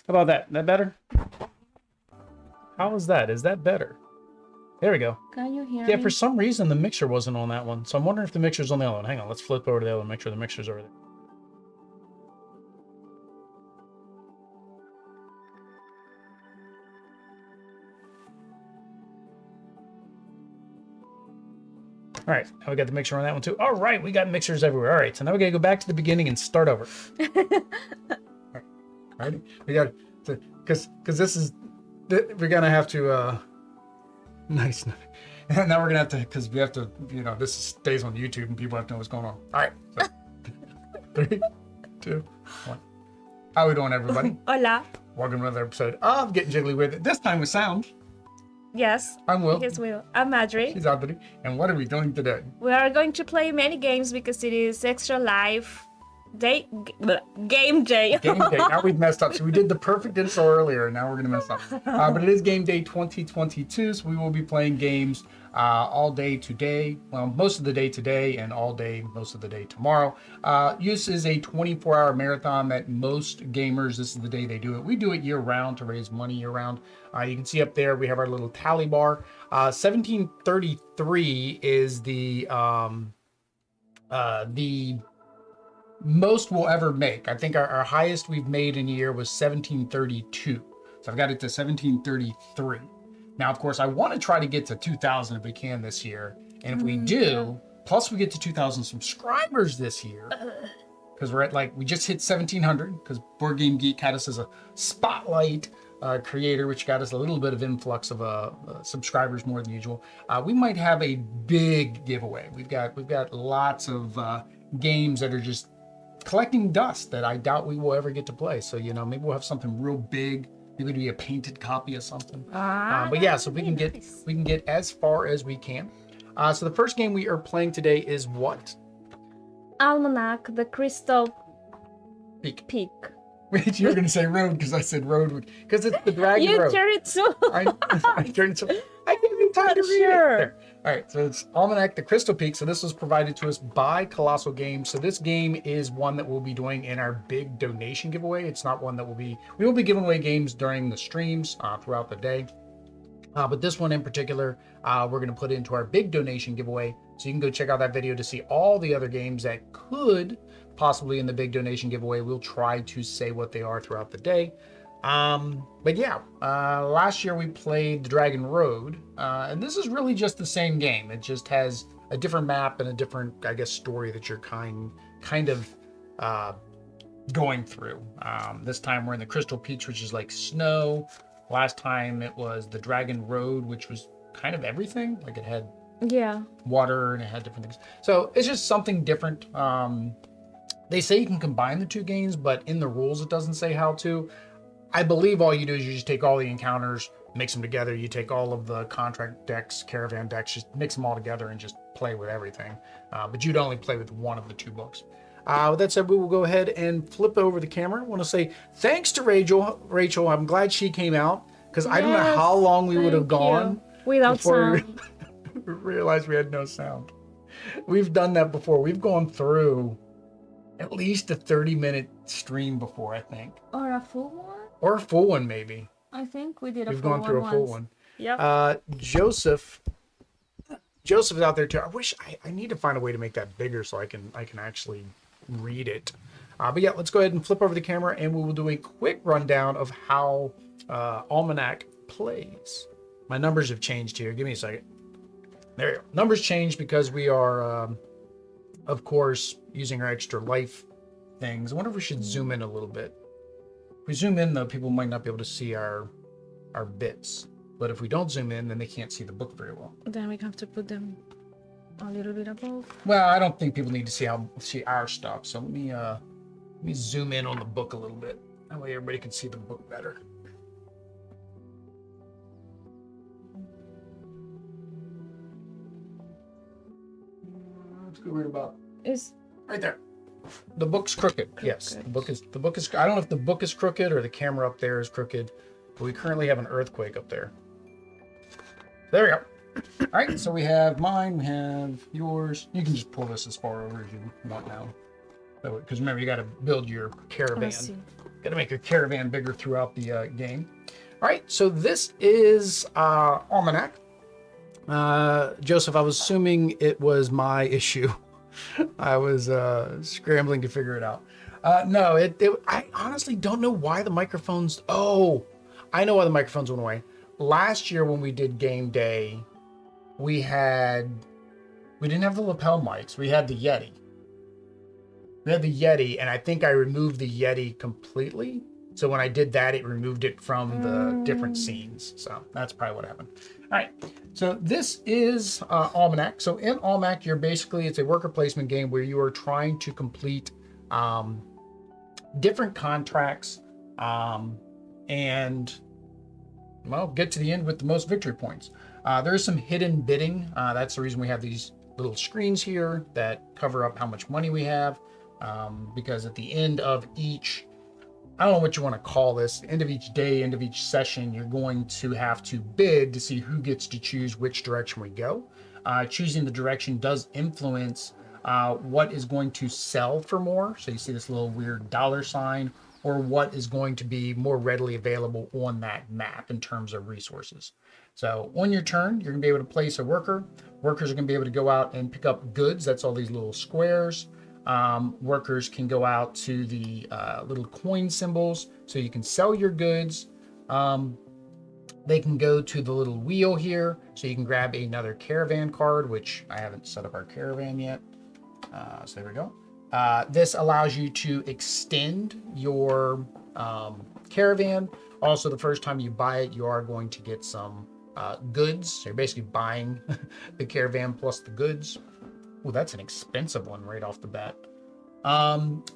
How about that? Is that better? How is that? Is that better? There we go. Can you hear Yeah, me? for some reason the mixer wasn't on that one. So I'm wondering if the mixer's on the other one. Hang on, let's flip over to the other one, make sure the mixer's over there. All right, now we got the mixer on that one too. All right, we got mixers everywhere. All right, so now we got to go back to the beginning and start over. All right, we got to, because this is, we're gonna have to, nice. And now we're gonna have to, because we have to, you know, this stays on YouTube and people have to know what's going on. All right, so 3, 2, 1. How we doing, everybody? Hola. Welcome to another episode of Getting Jiggly With It. This time with sound. Yes. I'm Will. Yes, Will. I'm Madri. She's Anthony. And what are we doing today? We are going to play many games because it is extra life day game day. Game day. Now we've messed up. So we did the perfect intro earlier, and now we're going to mess up. But it is game day 2022, so we will be playing games all day today. Well, most of the day today and all day, most of the day tomorrow. Use is a 24-hour marathon that most gamers, this is the day they do it. We do it year-round to raise money year-round. You can see up there, we have our little tally bar. 1733 is the most we'll ever make. I think our highest we've made in a year was 1732. So I've got it to 1733. Now, of course, I want to try to get to 2,000 if we can this year. And if we do, plus we get to 2,000 subscribers this year, because we're at we just hit 1,700, because Board Game Geek had us as a spotlight creator, which got us a little bit of influx of subscribers more than usual. We might have a big giveaway. We've got lots of games that are just collecting dust that I doubt we will ever get to play. So, you know, maybe we'll have something real big. Maybe it'll be a painted copy of something. But yeah, so we can get as far as we can. So the first game we are playing today is what? Almanac, the Crystal Peak. Peak. Wait, you were going to say road because I said road because it's the Dragon You Road. turned it too. I turned it so. I gave you time to read it. There. All right, so it's Almanac, the Crystal Peaks. So this was provided to us by Kolossal Games. So this game is one that we'll be doing in our big donation giveaway. It's not one that we will be giving away games during the streams throughout the day. But this one in particular, we're going to put into our big donation giveaway. So you can go check out that video to see all the other games that could possibly in the big donation giveaway. We'll try to say what they are throughout the day. But yeah, last year we played the Dragon Road, and this is really just the same game. It just has a different map and a different, I guess, story that you're kind of going through. This time we're in the Crystal Peaks, which is like snow. Last time it was the Dragon Road, which was kind of everything. Like it had water and it had different things. So it's just something different. They say you can combine the two games, but in the rules it doesn't say how to. I believe all you do is you just take all the encounters, mix them together. You take all of the contract decks, caravan decks, just mix them all together and just play with everything. But you'd only play with one of the two books. With that said, we will go ahead and flip over the camera. I want to say thanks to Rachel. I'm glad she came out because I don't know how long we would have gone without before sound. we realized we had no sound. We've done that before. We've gone through at least a 30-minute stream before, I think. Or a full one? Or a full one, maybe. I think we did a We've full one. We've gone through a full one. Yeah. Joseph is out there too. I wish I need to find a way to make that bigger so I can actually read it. But yeah, let's go ahead and flip over the camera and we will do a quick rundown of how Almanac plays. My numbers have changed here. Give me a second. There you go. Numbers changed because we are, of course, using our extra life things. I wonder if we should zoom in a little bit. If we zoom in, though, people might not be able to see our bits. But if we don't zoom in, then they can't see the book very well. Then we have to put them a little bit above. Well, I don't think people need to see our stuff. So let me zoom in on the book a little bit. That way everybody can see the book better. Let's go right about. Is right there. The book's crooked. Yes, the book is. I don't know if the book is crooked or the camera up there is crooked, but we currently have an earthquake up there. There we go. All right, so we have mine. We have yours. You can just pull this as far over as you want now. Because remember, you got to build your caravan. Gotta make your caravan bigger throughout the game. All right, so this is Almanac. Joseph, I was assuming it was my issue. I was scrambling to figure it out. No, I honestly don't know why the microphones. Oh, I know why the microphones went away. Last year when we did game day, we didn't have the lapel mics. We had the Yeti. And I think I removed the Yeti completely. So when I did that, it removed it from the different scenes. So that's probably what happened. All right. So this is Almanac. So in Almanac, it's a worker placement game where you are trying to complete different contracts and, well, get to the end with the most victory points. There's some hidden bidding. That's the reason we have these little screens here that cover up how much money we have. Because at the end of each, I don't know what you want to call this, end of each day, end of each session, you're going to have to bid to see who gets to choose which direction we go. Choosing the direction does influence what is going to sell for more. So you see this little weird dollar sign, or what is going to be more readily available on that map in terms of resources. So on your turn, you're gonna be able to place a worker. Workers are gonna be able to go out and pick up goods. That's all these little squares. Workers can go out to the little coin symbols so you can sell your goods. They can go to the little wheel here so you can grab another caravan card, which I haven't set up our caravan yet. So there we go. This allows you to extend your caravan. Also, the first time you buy it, you are going to get some goods. So you're basically buying the caravan plus the goods. Oh, that's an expensive one right off the bat.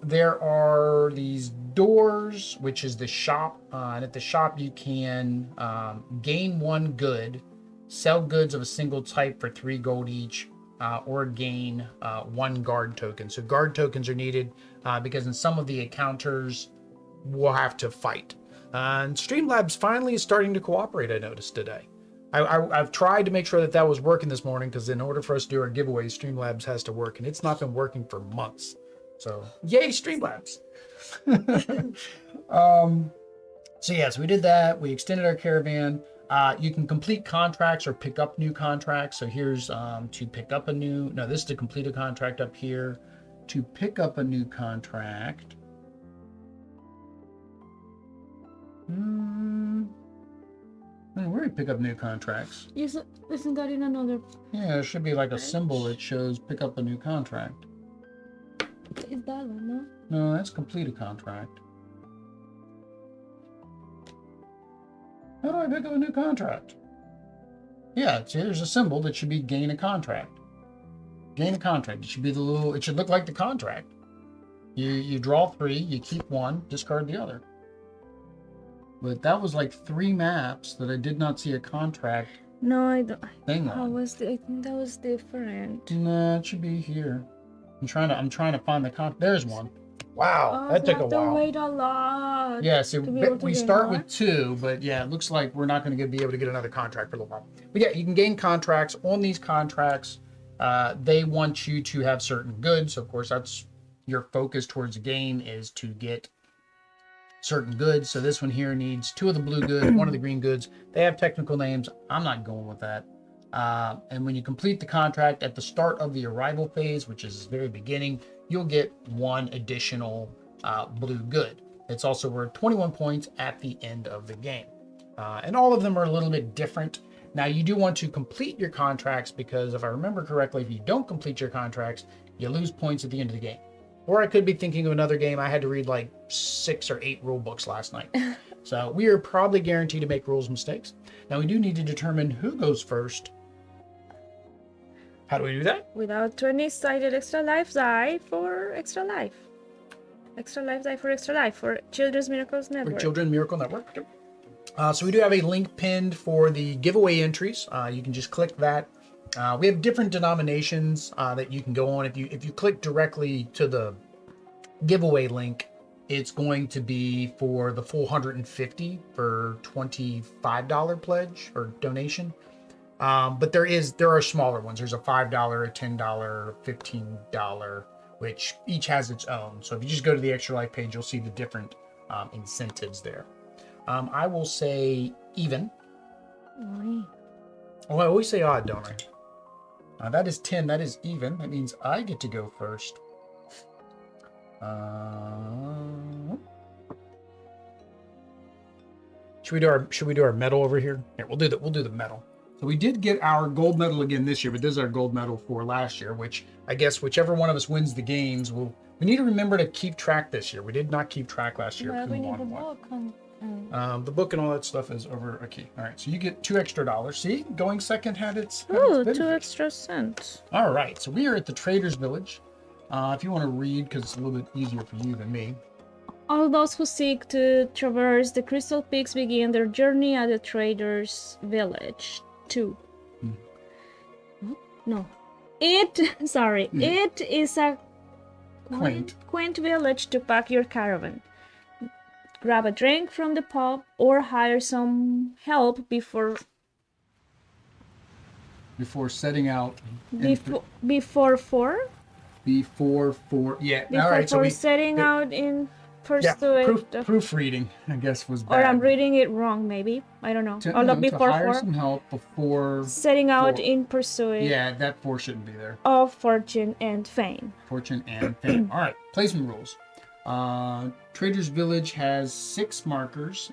There are these doors, which is the shop. And at the shop, you can gain 1 good, sell goods of a single type for 3 gold each, or gain 1 guard token. So guard tokens are needed because in some of the encounters, we'll have to fight. And Streamlabs finally is starting to cooperate, I noticed today. I've tried to make sure that was working this morning, because in order for us to do our giveaways, Streamlabs has to work, and it's not been working for months. So yay, Streamlabs. So yes, we did that. We extended our caravan. You can complete contracts or pick up new contracts. So here's to pick up this is to complete a contract up here. To pick up a new contract. Where do you pick up new contracts? Isn't that in another? Yeah, there should be like a symbol that shows pick up a new contract. Is that one, no? No, that's complete a contract. How do I pick up a new contract? Yeah, see, there's a symbol that should be gain a contract. Gain a contract. It should be it should look like the contract. You draw 3, you keep 1, discard the other. But that was like 3 maps that I did not see a contract. No, I don't. Thing I think that was different. No, it should be here. I'm trying to find the There's one. Wow, that took a while. To wait a lot. Yeah, so we start with 2, but yeah, it looks like we're not going to be able to get another contract for a little while. But yeah, you can gain contracts. On these contracts, they want you to have certain goods. So of course, that's your focus towards the game, is to get certain goods. So this one here needs 2 of the blue goods, 1 of the green goods. They have technical names. I'm not going with that. And when you complete the contract at the start of the arrival phase, which is the very beginning, you'll get 1 additional blue good. It's also worth 21 points at the end of the game. And all of them are a little bit different. Now, you do want to complete your contracts, because if I remember correctly, if you don't complete your contracts, you lose points at the end of the game. Or I could be thinking of another game. I had to read like 6 or 8 rule books last night. So we are probably guaranteed to make rules mistakes. Now, we do need to determine who goes first. How do we do that? Without 20-sided extra life die for extra life. Extra life die for extra life for Children's Miracles Network. For Children's Miracle Network. So we do have a link pinned for the giveaway entries. You can just click that. We have different denominations that you can go on. If you click directly to the giveaway link, it's going to be for the full 150 for $25 pledge or donation. But there are smaller ones. There's a $5, a $10, $15, which each has its own. So if you just go to the Extra Life page, you'll see the different incentives there. I will say even. Oi. Oh, I always say odd, don't I? That is 10. That is even. That means I get to go first. Should we do our medal over here? Here, we'll do the medal. So we did get our gold medal again this year, but this is our gold medal for last year, which I guess whichever one of us wins the games, we need to remember to keep track this year. We did not keep track last year. Well, we need the book. The book and all that stuff is over a key. All right, so you get $2 extra. See, going second had its Ooh, benefits. 2 extra cents. All right, so we are at the Traders Village. If you want to read, because it's a little bit easier for you than me. All those who seek to traverse the Crystal Peaks begin their journey at the Traders Village. 2. No. It is a quaint village to pack your caravan. Grab a drink from the pub or hire some help before setting out. Before 4? Before 4. Yeah. Before all right. So setting out in pursuit of... proofreading, I guess, was bad. Or I'm reading it wrong, maybe. I don't know. Before to hire 4. Some help before setting out 4. in pursuit. Yeah, that 4 shouldn't be there. Of fortune and fame. Fortune and fame. All right. Placement rules. Traders Village has 6 markers,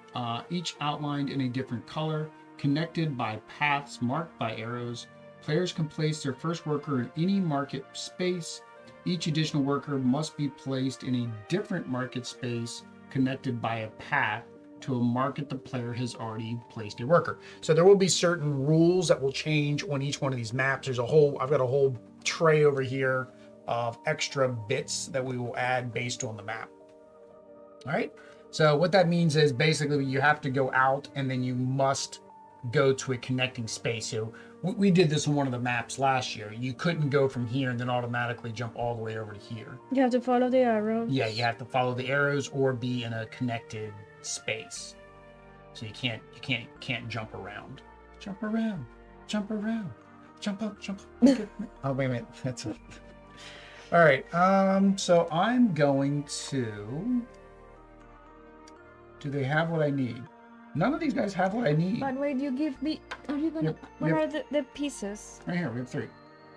each outlined in a different color, connected by paths marked by arrows. Players can place their first worker in any market space. Each additional worker must be placed in a different market space connected by a path to a market the player has already placed a worker. So there will be certain rules that will change on each one of these maps. I've got a whole tray over here of extra bits that we will add based on the map. All right. So what that means is basically you have to go out and then you must go to a connecting space. So we did this on one of the maps last year. You couldn't go from here and then automatically jump all the way over to here. You have to follow the arrows. Yeah, you have to follow the arrows or be in a connected space. So you can't jump around. Jump around. Jump around. Jump up, jump up. Oh, wait a minute. That's it. All right. So I'm going to... Do they have what I need? None of these guys have what I need. But wait, you give me... Are you gonna... What are the pieces? Right here, we have 3.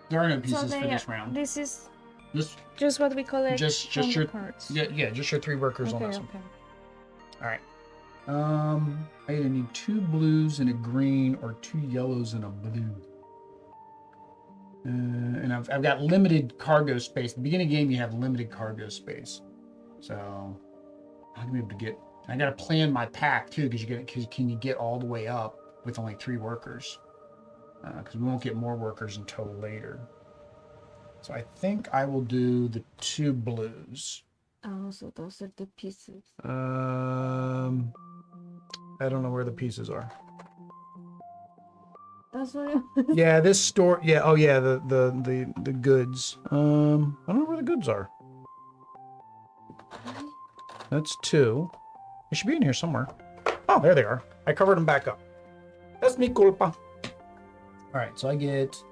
There are no pieces for this round. This is just what we collect just from your the cards. Yeah, just your 3 workers on this one. All right. I either need 2 blues and a green or 2 yellows and a blue. And I've got limited cargo space. At the beginning of the game, you have limited cargo space. So I'm gonna be able to get... I gotta plan my pack too, because can you get all the way up with only 3 workers? Because we won't get more workers until later. So I think I will do the 2 blues. Oh, so those are the pieces. I don't know where the pieces are. That's what. Yeah, this store. Yeah. Oh, yeah. The goods. I don't know where the goods are. That's 2. They should be in here somewhere. Oh, there they are. I covered them back up. That's mi culpa. All right, so I get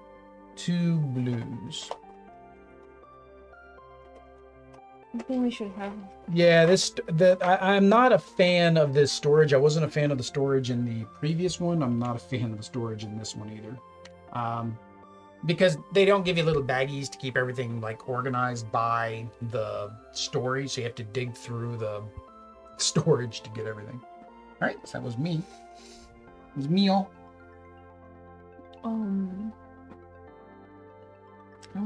2 blues. I think we should have. Yeah, I'm not a fan of this storage. I wasn't a fan of the storage in the previous one. I'm not a fan of the storage in this one either. Because they don't give you little baggies to keep everything like organized by the story, so you have to dig through the storage to get everything. All right, so that was me. It was me-o. I'm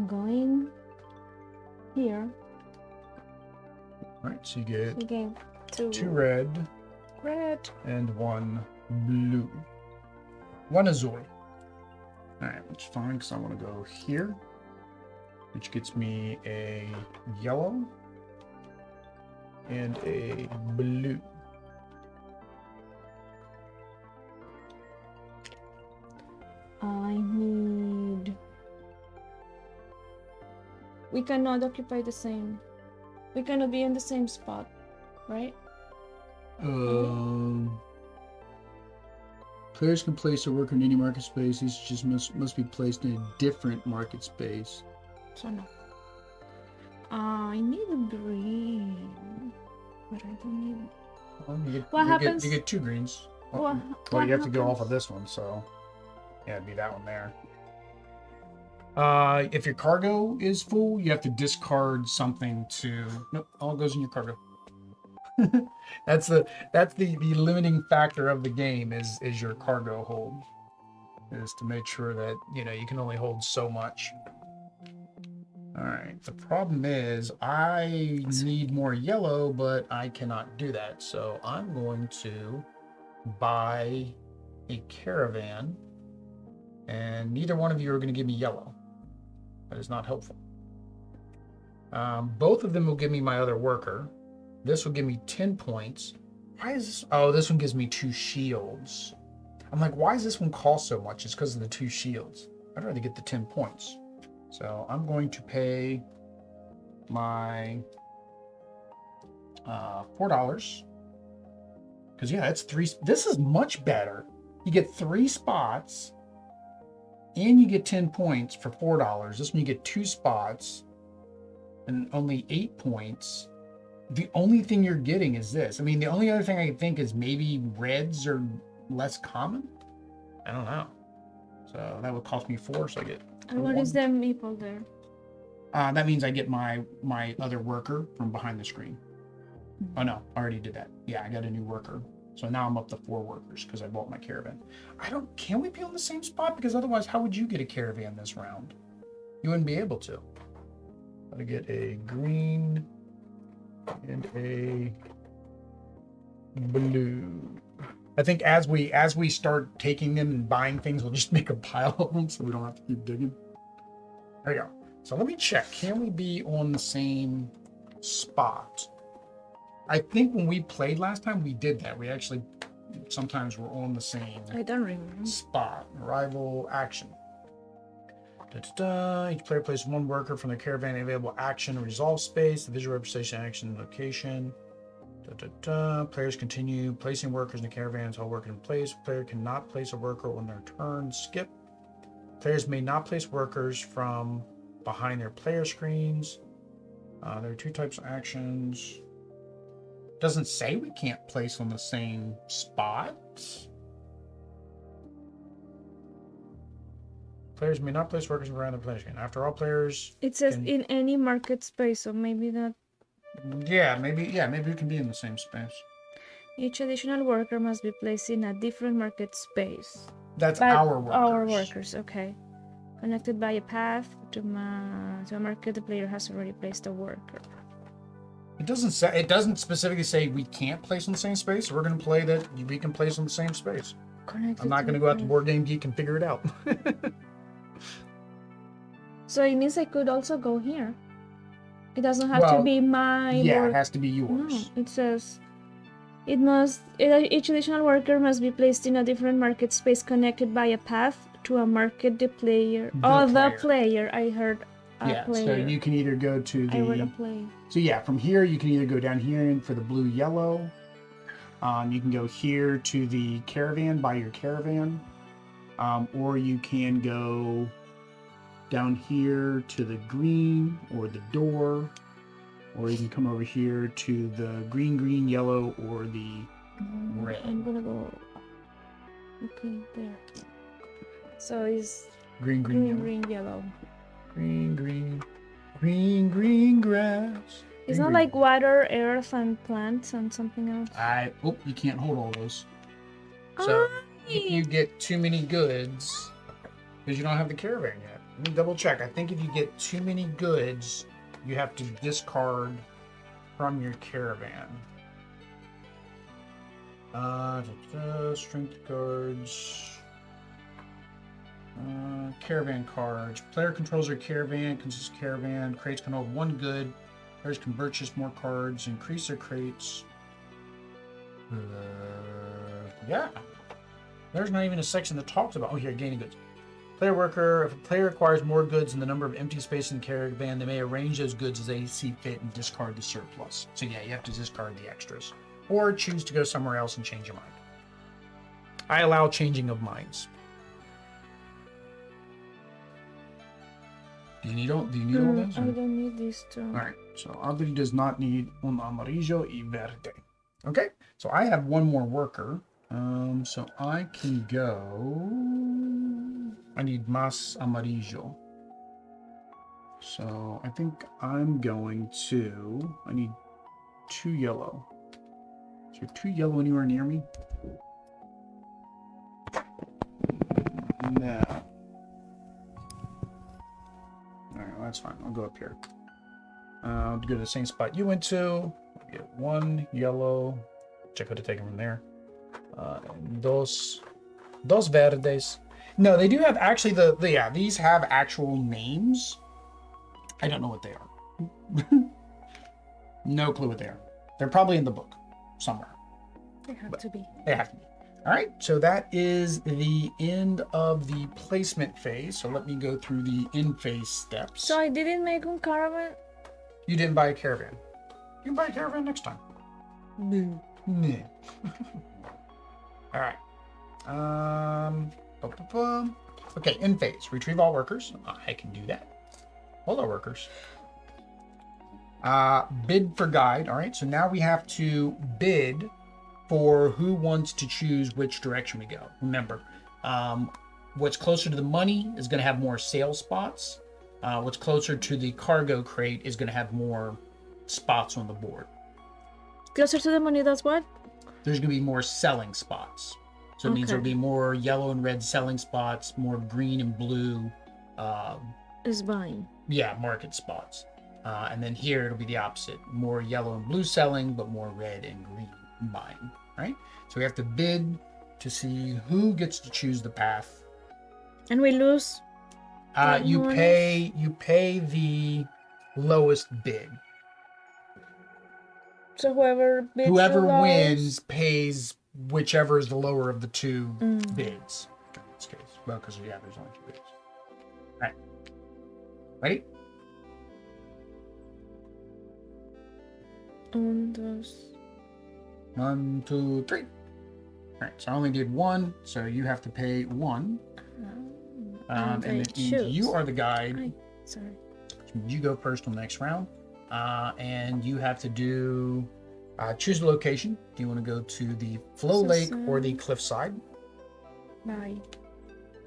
going here. All right, so you get Again, 2 red and 1 blue. 1 azul. All right, which is fine because I want to go here, which gets me a yellow and a blue. I need... We cannot occupy the same... We cannot be in the same spot, right? Players can place a worker in any market space. These just must be placed in a different market space. So no. I need a green, but I don't need Well, What happens? You get 2 greens. Well, What you have to go off happens? of this one, so yeah, it'd be that one there. If your cargo is full, you have to discard something to. Nope, all goes in your cargo. that's the limiting factor of the game is your cargo hold. Is to make sure that you can only hold so much. All right. The problem is I need more yellow, but I cannot do that. So I'm going to buy a caravan, and neither one of you are going to give me yellow. That is not helpful. Both of them will give me my other worker. This will give me 10 points. Why is this? Oh, this one gives me 2 shields. I'm like, why does this one cost so much? It's because of the 2 shields. I'd rather get the 10 points. So I'm going to pay my $4. Because yeah, it's 3. This is much better. You get 3 spots and you get 10 points for $4. This one you get 2 spots and only 8 points. The only thing you're getting is this. I mean, the only other thing I can think is maybe reds are less common. I don't know. So that would cost me 4, so I get. And what is the meeple there? That means I get my other worker from behind the screen. Oh no, I already did that. Yeah, I got a new worker. So now I'm up to 4 workers because I bought my caravan. Can we be on the same spot? Because otherwise, how would you get a caravan this round? You wouldn't be able to. Gotta get a green and a blue. I think as we start taking them and buying things, we'll just make a pile of them so we don't have to keep digging. There you go. So let me check. Can we be on the same spot? I think when we played last time, we did that. We actually sometimes were on the same I don't remember. spot. Arrival action. Da-da-da. Each player places 1 worker from their caravan in available action resolve space, the visual representation action location. Da-da-da. Players continue placing workers in the caravans while working in place. Player cannot place a worker on their turn. Skip. Players may not place workers from behind their player screens. There are 2 types of actions. Doesn't say we can't place on the same spot. Players may not place workers around the player screen. After all players. It says in any market space, so maybe that. Yeah, maybe we can be in the same space. Each additional worker must be placed in a different market space. That's But our workers. Our workers, okay. Connected by a path to a market, the player has already placed a worker. It doesn't specifically say we can't place in the same space. We're going to play that we can place in the same space. Connected I'm not going to go out to Board Game Geek and figure it out. So it means I could also go here. It doesn't have to be my Yeah, work. it has to be yours. No, it says each additional worker must be placed in a different market space connected by a path to a market the player. The player. I heard a player. So you can either go to the. I heard a play. So yeah, from here you can either go down here for the blue yellow. You can go here to the caravan, buy your caravan, or you can go down here to the green or the door, or you can come over here to the green, yellow, or the red. I'm gonna go. Okay, there. So it's green, yellow. Green grass. It's not like water, earth, and plants and something else. You can't hold all those. So if you get too many goods, because you don't have the caravan yet. Let me double check. I think if you get too many goods, you have to discard from your caravan. Strength cards. Caravan cards. Player controls their caravan, consists of caravan. Crates can hold 1 good. Players can purchase more cards, increase their crates. Yeah. There's not even a section that talks about. Oh, here, gaining goods. Player worker. If a player acquires more goods than the number of empty space in the caravan, they may arrange those goods as they see fit and discard the surplus. So yeah, you have to discard the extras, or choose to go somewhere else and change your mind. I allow changing of minds. Do you need all those? I don't need these two. All right. So Audrey does not need un amarillo y verde. Okay, so I have one more worker. So I can go. I need más amarillo. So I think I'm going to. I need 2 yellow. Is there 2 yellow anywhere near me? No. Alright, well, that's fine. I'll go up here. I'll go to the same spot you went to. Get 1 yellow. Check out to take them from there. Dos verdes. No, they do have actually yeah, these have actual names. I don't know what they are. No clue what they are. They're probably in the book somewhere. They have to be. They have to be. All right, so that is the end of the placement phase. So let me go through the end phase steps. So I didn't make a caravan? You didn't buy a caravan. You can buy a caravan next time. No. Nah. All right. Okay, end phase. Retrieve all workers. I can do that. All our workers. Bid for guide. All right, so now we have to bid for who wants to choose which direction we go. Remember, what's closer to the money is going to have more sale spots. What's closer to the cargo crate is going to have more spots on the board. Closer to the money, that's what? There's going to be more selling spots. So it means there'll be more yellow and red selling spots, more green and blue. Is buying. Yeah, market spots. And then here it'll be the opposite. More yellow and blue selling, but more red and green buying. Right? So we have to bid to see who gets to choose the path. And we lose. You pay the lowest bid. So whoever bids Whoever the lowest wins pays whichever is the lower of the 2 bids. In this case. Well, because there's only 2 bids. All right. Ready? 1, 2. 1, 2, 3. All right, so I only did 1, so you have to pay 1. And then you are the guide. Sorry. You go first on the next round. And you have to do choose the location. Do you want to go to the flow lake or the cliffside? Bye.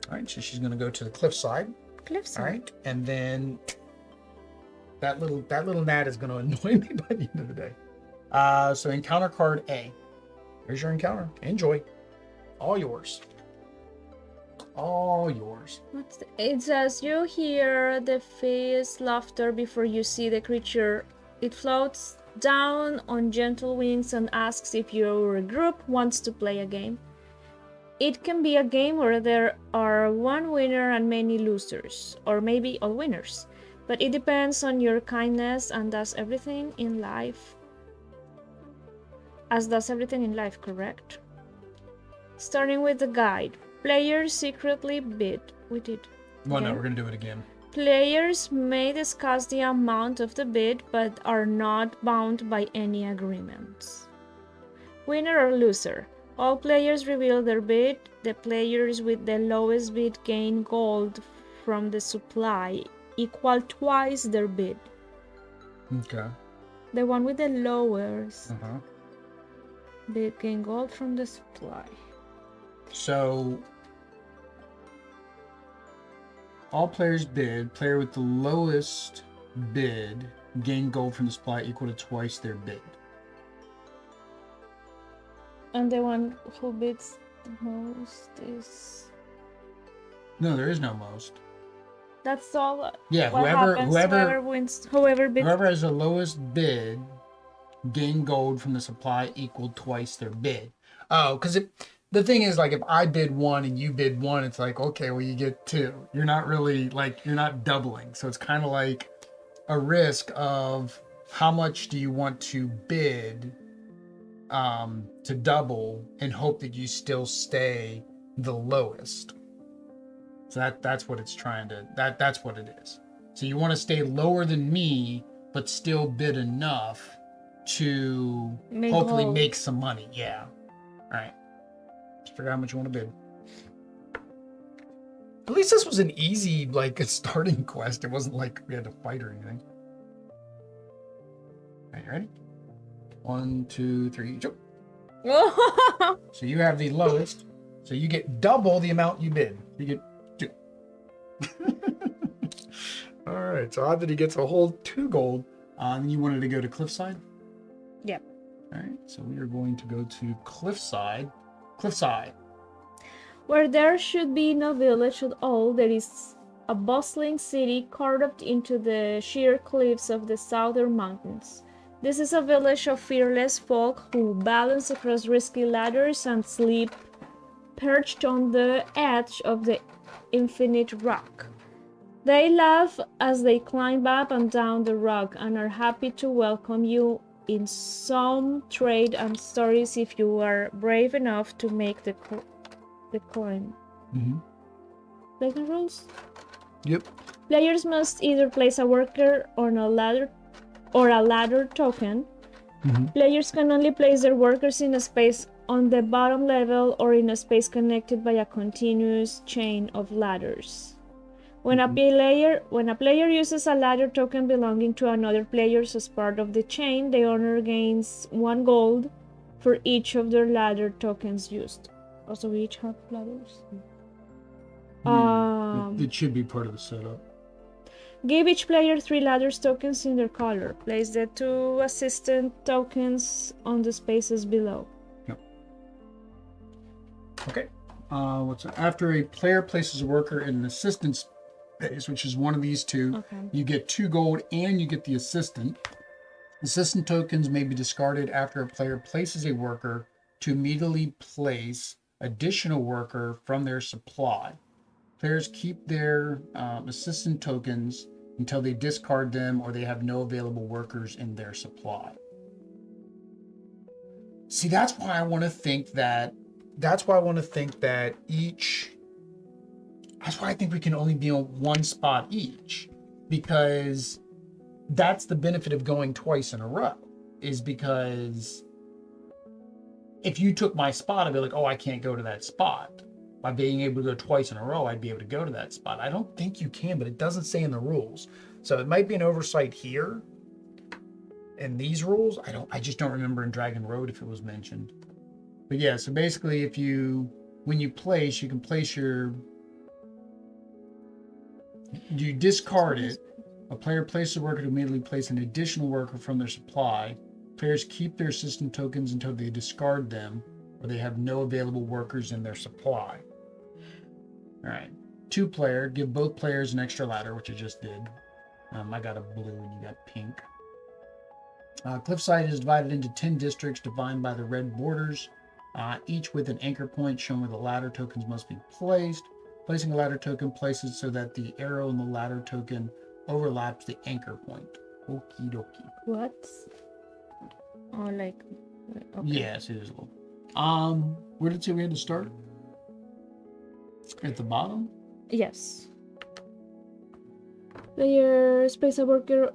All right, so she's going to go to the cliffside. Cliffside. All right, and then that little gnat is going to annoy me by the end of the day. So encounter card A. Here's your encounter. Enjoy. All yours. All yours. It says you hear the fierce laughter before you see the creature. It floats down on gentle wings and asks if your group wants to play a game. It can be a game where there are one winner and many losers, or maybe all winners. But it depends on your kindness and does everything in life. As does everything in life, correct? Starting with the guide. Players secretly bid. We did. Well, no, we're going to do it again. Players may discuss the amount of the bid, but are not bound by any agreements. Winner or loser. All players reveal their bid. The players with the lowest bid gain gold from the supply, equal twice their bid. Okay. The one with the lowest bid gain gold from the supply. So all players bid. Player with the lowest bid gain gold from the supply equal to twice their bid. And the one who bids the most is... No, there is no most. That's all. Yeah, whoever wins, whoever bids. Whoever has the lowest bid gain gold from the supply equal twice their bid. Oh, because the thing is, like, if I bid 1 and you bid 1, it's like, okay, well, you get 2. You're not really, like, you're not doubling. So it's kind of like a risk of how much do you want to bid to double and hope that you still stay the lowest. So that's what it's trying to, that's what it is. So you want to stay lower than me, but still bid enough to hopefully make some money. Yeah. All right. Just figure out how much you want to bid. At least this was an easy, like, a starting quest. It wasn't like we had to fight or anything. All right, you ready? 1, 2, 3, jump. So you have the lowest. So you get double the amount you bid. You get 2. All right. So odd that he gets a whole 2 gold. And you wanted to go to Cliffside? Yep. All right. So we are going to go to Cliffside. Cliffside. Where there should be no village at all, there is a bustling city carved into the sheer cliffs of the southern mountains. This is a village of fearless folk who balance across risky ladders and sleep perched on the edge of the infinite rock. They laugh as they climb up and down the rock and are happy to welcome you in some trade and stories if you are brave enough to make the climb. Like the rules? Yep. Players must either place a worker on a ladder or a ladder token. Players can only place their workers in a space on the bottom level or in a space connected by a continuous chain of ladders. When a player uses a ladder token belonging to another player as part of the chain, the owner gains 1 gold for each of their ladder tokens used. Also, we each have ladders. It should be part of the setup. Give each player 3 ladders tokens in their color. Place the 2 assistant tokens on the spaces below. Yep. Okay. After a player places a worker in an assistant space, which is one of these 2, you get 2 gold and you get the assistant. Assistant tokens may be discarded after a player places a worker to immediately place additional worker from their supply. Players keep their assistant tokens until they discard them or they have no available workers in their supply. See, that's why I want to think that each. That's why I think we can only be on 1 spot each, because that's the benefit of going twice in a row. Is because if you took my spot, I'd be like, oh, I can't go to that spot. By being able to go twice in a row, I'd be able to go to that spot. I don't think you can, but it doesn't say in the rules. So it might be an oversight here in these rules. I just don't remember in Dragon Road if it was mentioned. But yeah, so basically when you place, you can place you discard it. A player places a worker to immediately place an additional worker from their supply. Players keep their assistant tokens until they discard them or they have no available workers in their supply. All right. 2 player, give both players an extra ladder, which I just did. I got a blue and you got pink. Cliffside is divided into 10 districts defined by the red borders, each with an anchor point shown where the ladder tokens must be placed. Placing a ladder token places so that the arrow in the ladder token overlaps the anchor point. Okie dokie. What? Oh, like okay. Yes, it is a little. Where did it say we had to start? At the bottom? Yes. Player space a worker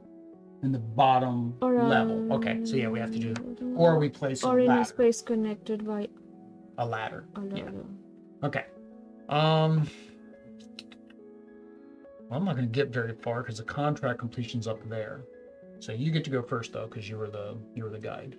In the bottom level. Okay, so yeah, we have to do, or we place a or in ladder. a space connected by A ladder. a ladder. Yeah. Okay. Well, I'm not going to get very far because the contract completion's up there. So you get to go first though, because you were the guide.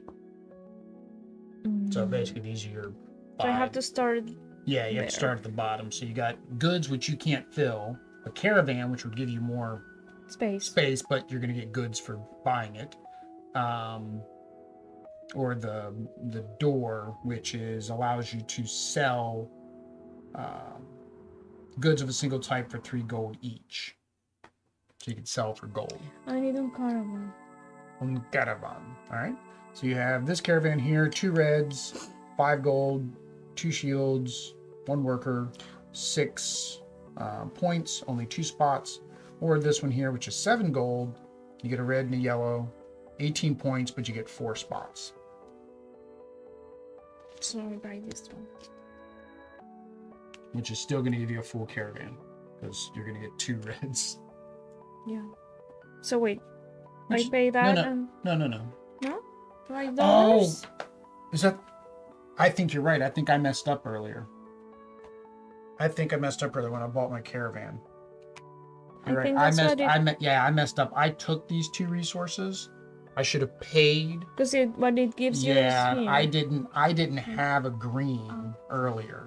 So basically, these are your 5. So I have to start. Yeah, you have to start at the bottom. So you got goods, which you can't fill. A caravan, which would give you more Space, but you're going to get goods for buying it. Or the door, which allows you to sell goods of a single type for 3 gold each. So you can sell for gold. I need a caravan. Caravan. All right. So you have this caravan here, 2 reds, 5 gold, 2 shields, 1 worker, 6 points, only 2 spots. Or this one here, which is 7 gold. You get a red and a yellow, 18 points, but you get 4 spots. So I buy this one. Which is still going to give you a full caravan, because you're going to get 2 reds. Yeah. So wait, I pay that and... No. No? $5? Oh! Is that... I think you're right. I think I messed up earlier. I when I bought my caravan. You're right. I messed up. I took these 2 resources. I should have paid. Because what it gives you is Yeah, here. I didn't have a green earlier.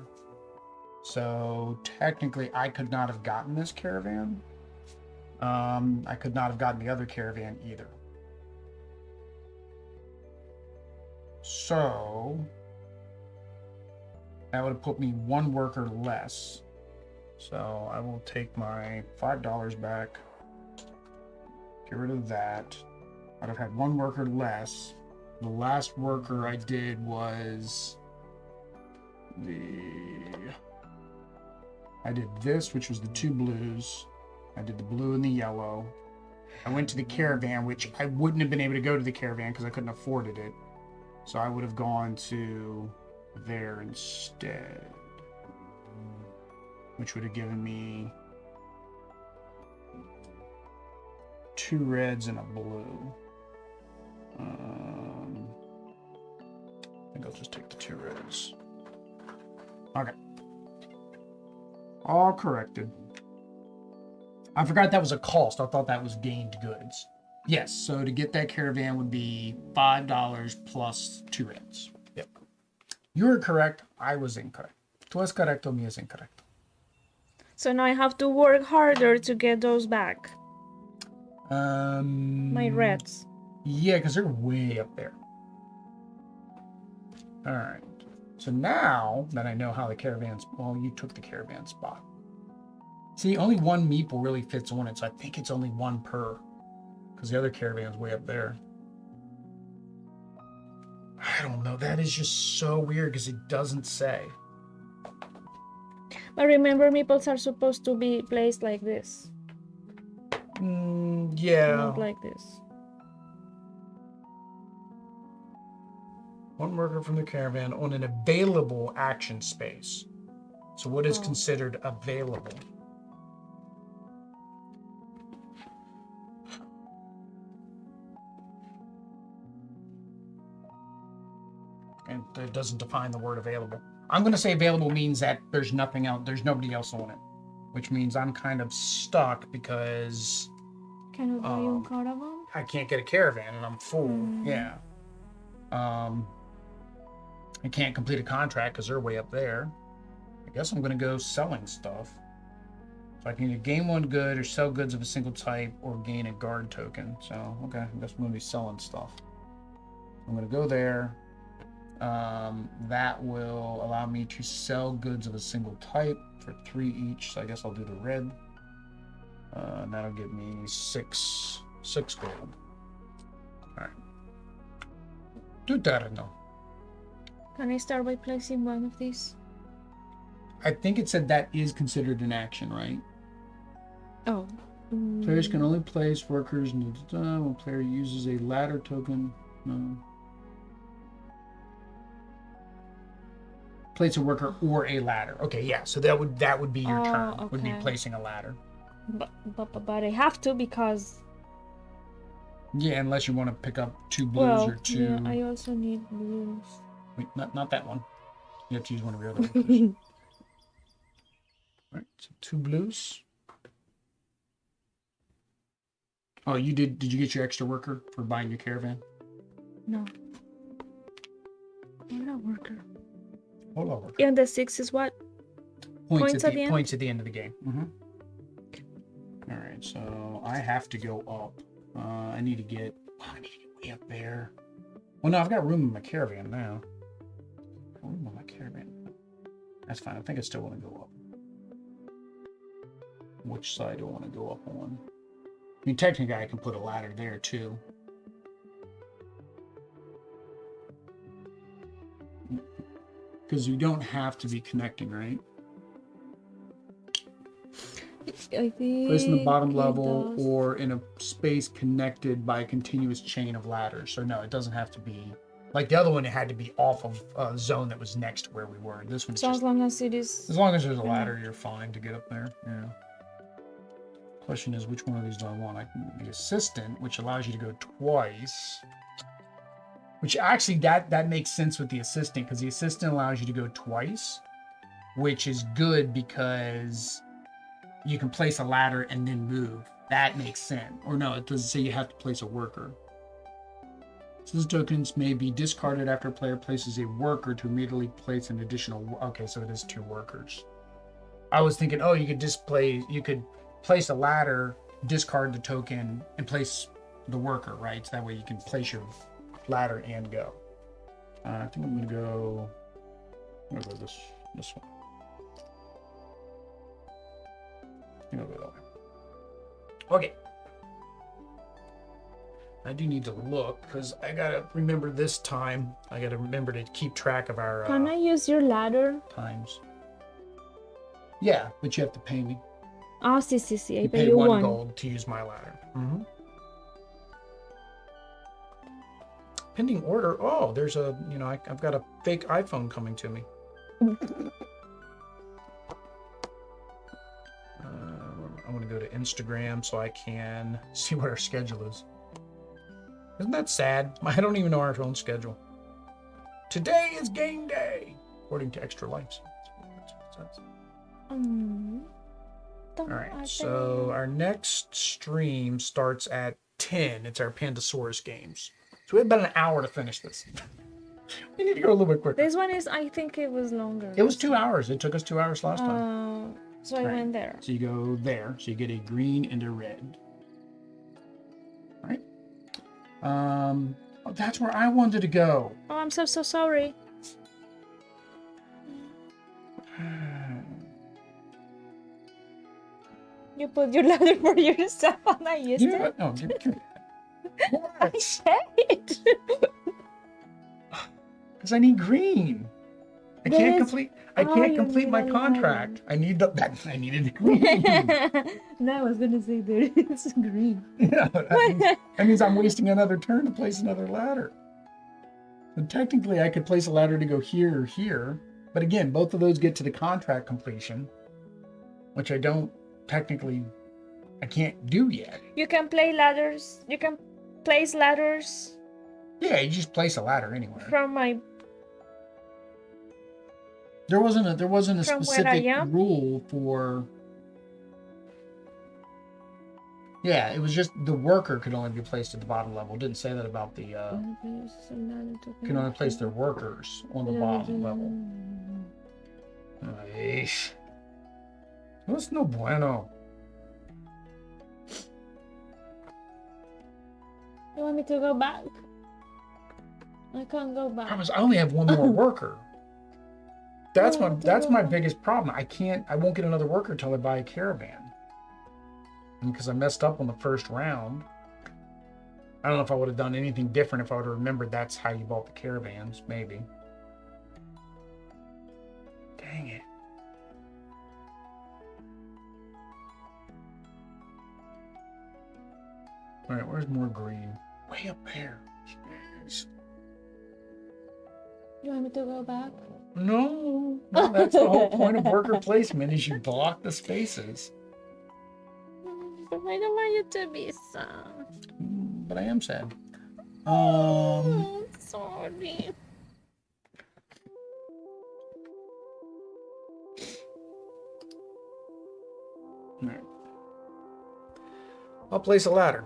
So technically I could not have gotten this caravan. I could not have gotten the other caravan either. So that would have put me 1 worker less. So I will take my $5 back. Get rid of that. I'd have had 1 worker less. The last worker I did was I did this, which was the 2 blues. I did the blue and the yellow. I went to the caravan, which I wouldn't have been able to go to the caravan because I couldn't afford it. So I would have gone to there instead, which would have given me 2 reds and a blue. I think I'll just take the 2 reds. Okay. All corrected. I forgot that was a cost. I thought that was gained goods. Yes, so to get that caravan would be $5 plus 2 reds. Yep. You were correct. I was incorrect. Tu es correcto, mi es incorrecto. So now I have to work harder to get those back. My reds. Yeah, because they're way up there. All right. So now that I know how the caravans... Well, you took the caravan spot. See, only 1 meeple really fits on it, so I think it's only 1 per. Because the other caravan's way up there. I don't know. That is just so weird because it doesn't say. But remember, meeples are supposed to be placed like this. Yeah. Not like this. 1 worker from the caravan on an available action space. So what is considered available? And it doesn't define the word available. I'm going to say available means that there's nothing else, there's nobody else on it, which means I'm kind of stuck because Can I buy you a caravan? I can't get a caravan and I'm full. Yeah. I can't complete a contract because they're way up there. I guess I'm going to go selling stuff. So I can either gain 1 good or sell goods of a single type or gain a guard token. So, okay, I guess I'm going to be selling stuff. I'm going to go there. That will allow me to sell goods of a single type for 3 each. So I guess I'll do the red. And that'll give me 6 gold. All right. Do that now. Can I start by placing one of these? I think it said that is considered an action, right? Oh. Players can only place workers when player uses a ladder token. No. Place a worker or a ladder. Okay, yeah. So that would be your turn. Okay. Would be placing a ladder. But I have to because. Yeah, unless you want to pick up 2 blues or 2. Yeah, I also need blues. Wait, not that one. You have to use one of your other workers. All right, so 2 blues. Oh, you did. Did you get your extra worker for buying your caravan? No. What a worker. Hold on, worker. And the 6 is what? Points at the end? Points at the end of the game. All right, so I have to go up. I need to get way up there. Well, no, I've got room in my caravan now. Room in my caravan. That's fine. I think I still want to go up. Which side do I want to go up on? I mean, technically, I can put a ladder there too. Because you don't have to be connecting, right? I think Place in the bottom level or in a space connected by a continuous chain of ladders. So no, it doesn't have to be like the other one. It had to be off of a zone that was next to where we were. This one's So just, as long as it is. as long as there's a ladder, you're fine to get up there. Yeah. Question is, which one of these do I want? I can the assistant, which allows you to go twice. Which actually that makes sense with the assistant because the assistant allows you to go twice, which is good because you can place a ladder and then move. That makes sense. Or no, it doesn't say you have to place a worker. So those tokens may be discarded after a player places a worker to immediately place an additional. Okay, so it is 2 workers. I was thinking, oh, you could place a ladder, discard the token, and place the worker, right? So that way you can place your ladder and go. I think I'm gonna go this one. I'm gonna go that way. Okay. I do need to look because I gotta remember this time. I gotta remember to keep track of our Can I use your ladder? times. Yeah, but you have to pay me. Oh, see. I You pay pay you 1 gold to use my ladder. Pending order. Oh, there's a, I've got a fake iPhone coming to me. I want to go to Instagram so I can see what our schedule is. Isn't that sad? I don't even know our own schedule. Today is game day, according to Extra Lives. All right, so our next stream starts at 10. It's our Pandasaurus games. So we have about an hour to finish this. We need to go a little bit quicker. This one is, I think it was longer. It was 2 hours. It took us 2 hours last time. So I went there. So you go there. So you get a green and a red. All right. Oh, that's where I wanted to go. Oh, I'm so sorry. You put your ladder for yourself and I used You know it. what? No, give me I said. because I need green. I There can't is- complete. I Oh, can't you complete need my a contract. I need the. I needed green. No, I was gonna say there is green. Yeah, that means I'm wasting another turn to place another ladder. And technically, I could place a ladder to go here or here, but again, both of those get to the contract completion, which I don't technically. I can't do yet. You can play ladders. You can place ladders Yeah, you just place a ladder anywhere. from my. There wasn't a From where I specific am? rule for. Yeah, it was just the worker could only be placed at the bottom level. It didn't say that about the can only place their workers on the bottom level. Nice. That's no bueno. You want me to go back? I can't go back. I only have 1 more worker. That's Oh, my dear. biggest problem. I won't get another worker until I buy a caravan. And because I messed up on the first round. I don't know if I would have done anything different if I would have remembered that's how you bought the caravans, maybe. Dang it. All right, where's more green? Way up there. Jeez. You want me to go back? No, that's the whole point of worker placement is you block the spaces. But I don't want you to be sad. But I am sad. Sorry. All right. I'll place a ladder.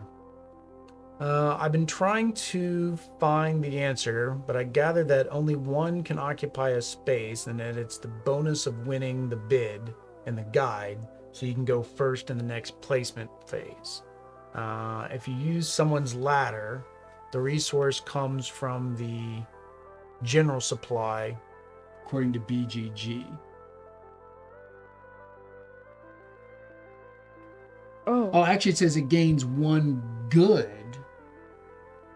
I've been trying to find the answer, but I gather that only one can occupy a space and that it's the bonus of winning the bid and the guide, so you can go first in the next placement phase. If you use someone's ladder, the resource comes from the general supply, according to BGG. Oh, actually, it says it gains 1 good.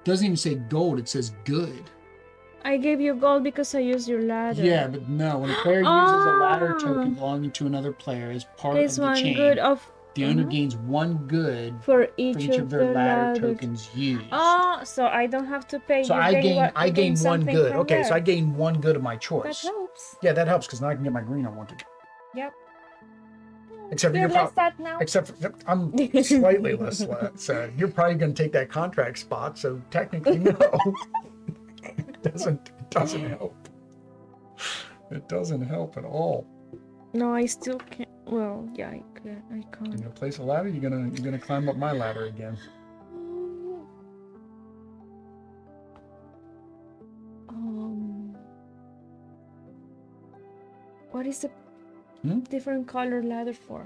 Doesn't even say gold, it says good. I gave you gold because I used your ladder. Yeah, but no, when a player uses a ladder token belonging to another player as part This of the one chain, good of the owner gains 1 good for for each each of their the ladder ladders. tokens used. Oh, so I don't have to pay. So you I gain you one something good. from Okay, so there. I gain 1 good of my That choice. helps. Yeah, that helps because now I can get my green I wanted. Yep. Except for You're you're less sad now. Except for, I'm slightly less sad. You're probably going to take that contract spot, so technically no. It doesn't help. It doesn't help at all. No, I still can't. Well, yeah, I You're can't. gonna place a ladder. You're gonna climb up my ladder again. What is the Hmm? different color ladder for?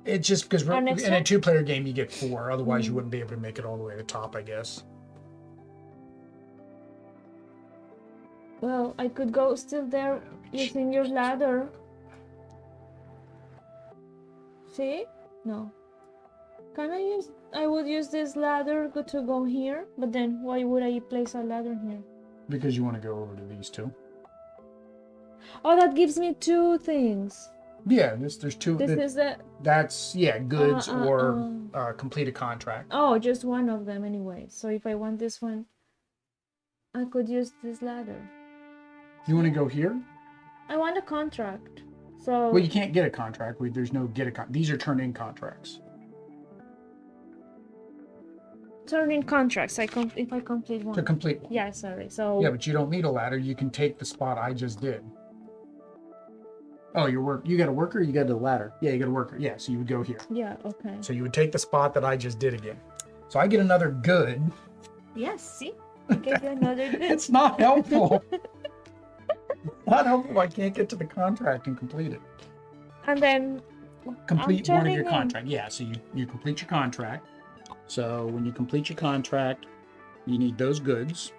It's just because An in extra? a 2-player game you get 4. Otherwise, you wouldn't be able to make it all the way to the top, I guess. Well, I could go still there using your ladder. See? No. Can I use... I would use this ladder to go here, but then why would I place a ladder here? Because you want to go over to these 2. Oh, that gives me 2 things. Yeah, there's 2. This is the... That's, goods or complete a contract. Oh, just one of them anyway. So if I want this one, I could use this ladder. You want to go here? I want a contract. So... Well, you can't get a contract. There's no get a contract. These are turn-in contracts. Turn in contracts. If I complete one. To complete one. Yeah, sorry. So... Yeah, but you don't need a ladder. You can take the spot I just did. Oh, you got a worker? You got a ladder. Yeah, you got a worker. Yeah, so you would go here. Yeah, okay. So you would take the spot that I just did again. So I get another good. Yes, see? I gave you another good. It's not helpful. Not helpful. I can't get to the contract and complete it. And then... Complete one of your in. contract. Yeah, so you complete your contract. So when you complete your contract, you need those goods.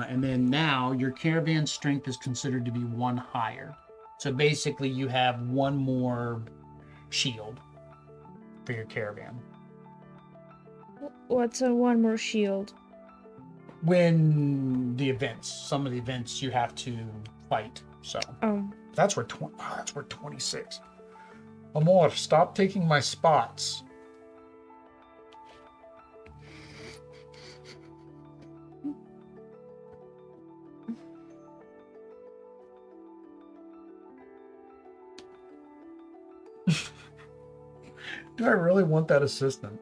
And then now your caravan strength is considered to be 1 higher. So basically you have 1 more shield for your caravan. What's a 1 more shield? When some of the events you have to fight. So that's where 26. Amor, stop taking my spots. Do I really want that assistant?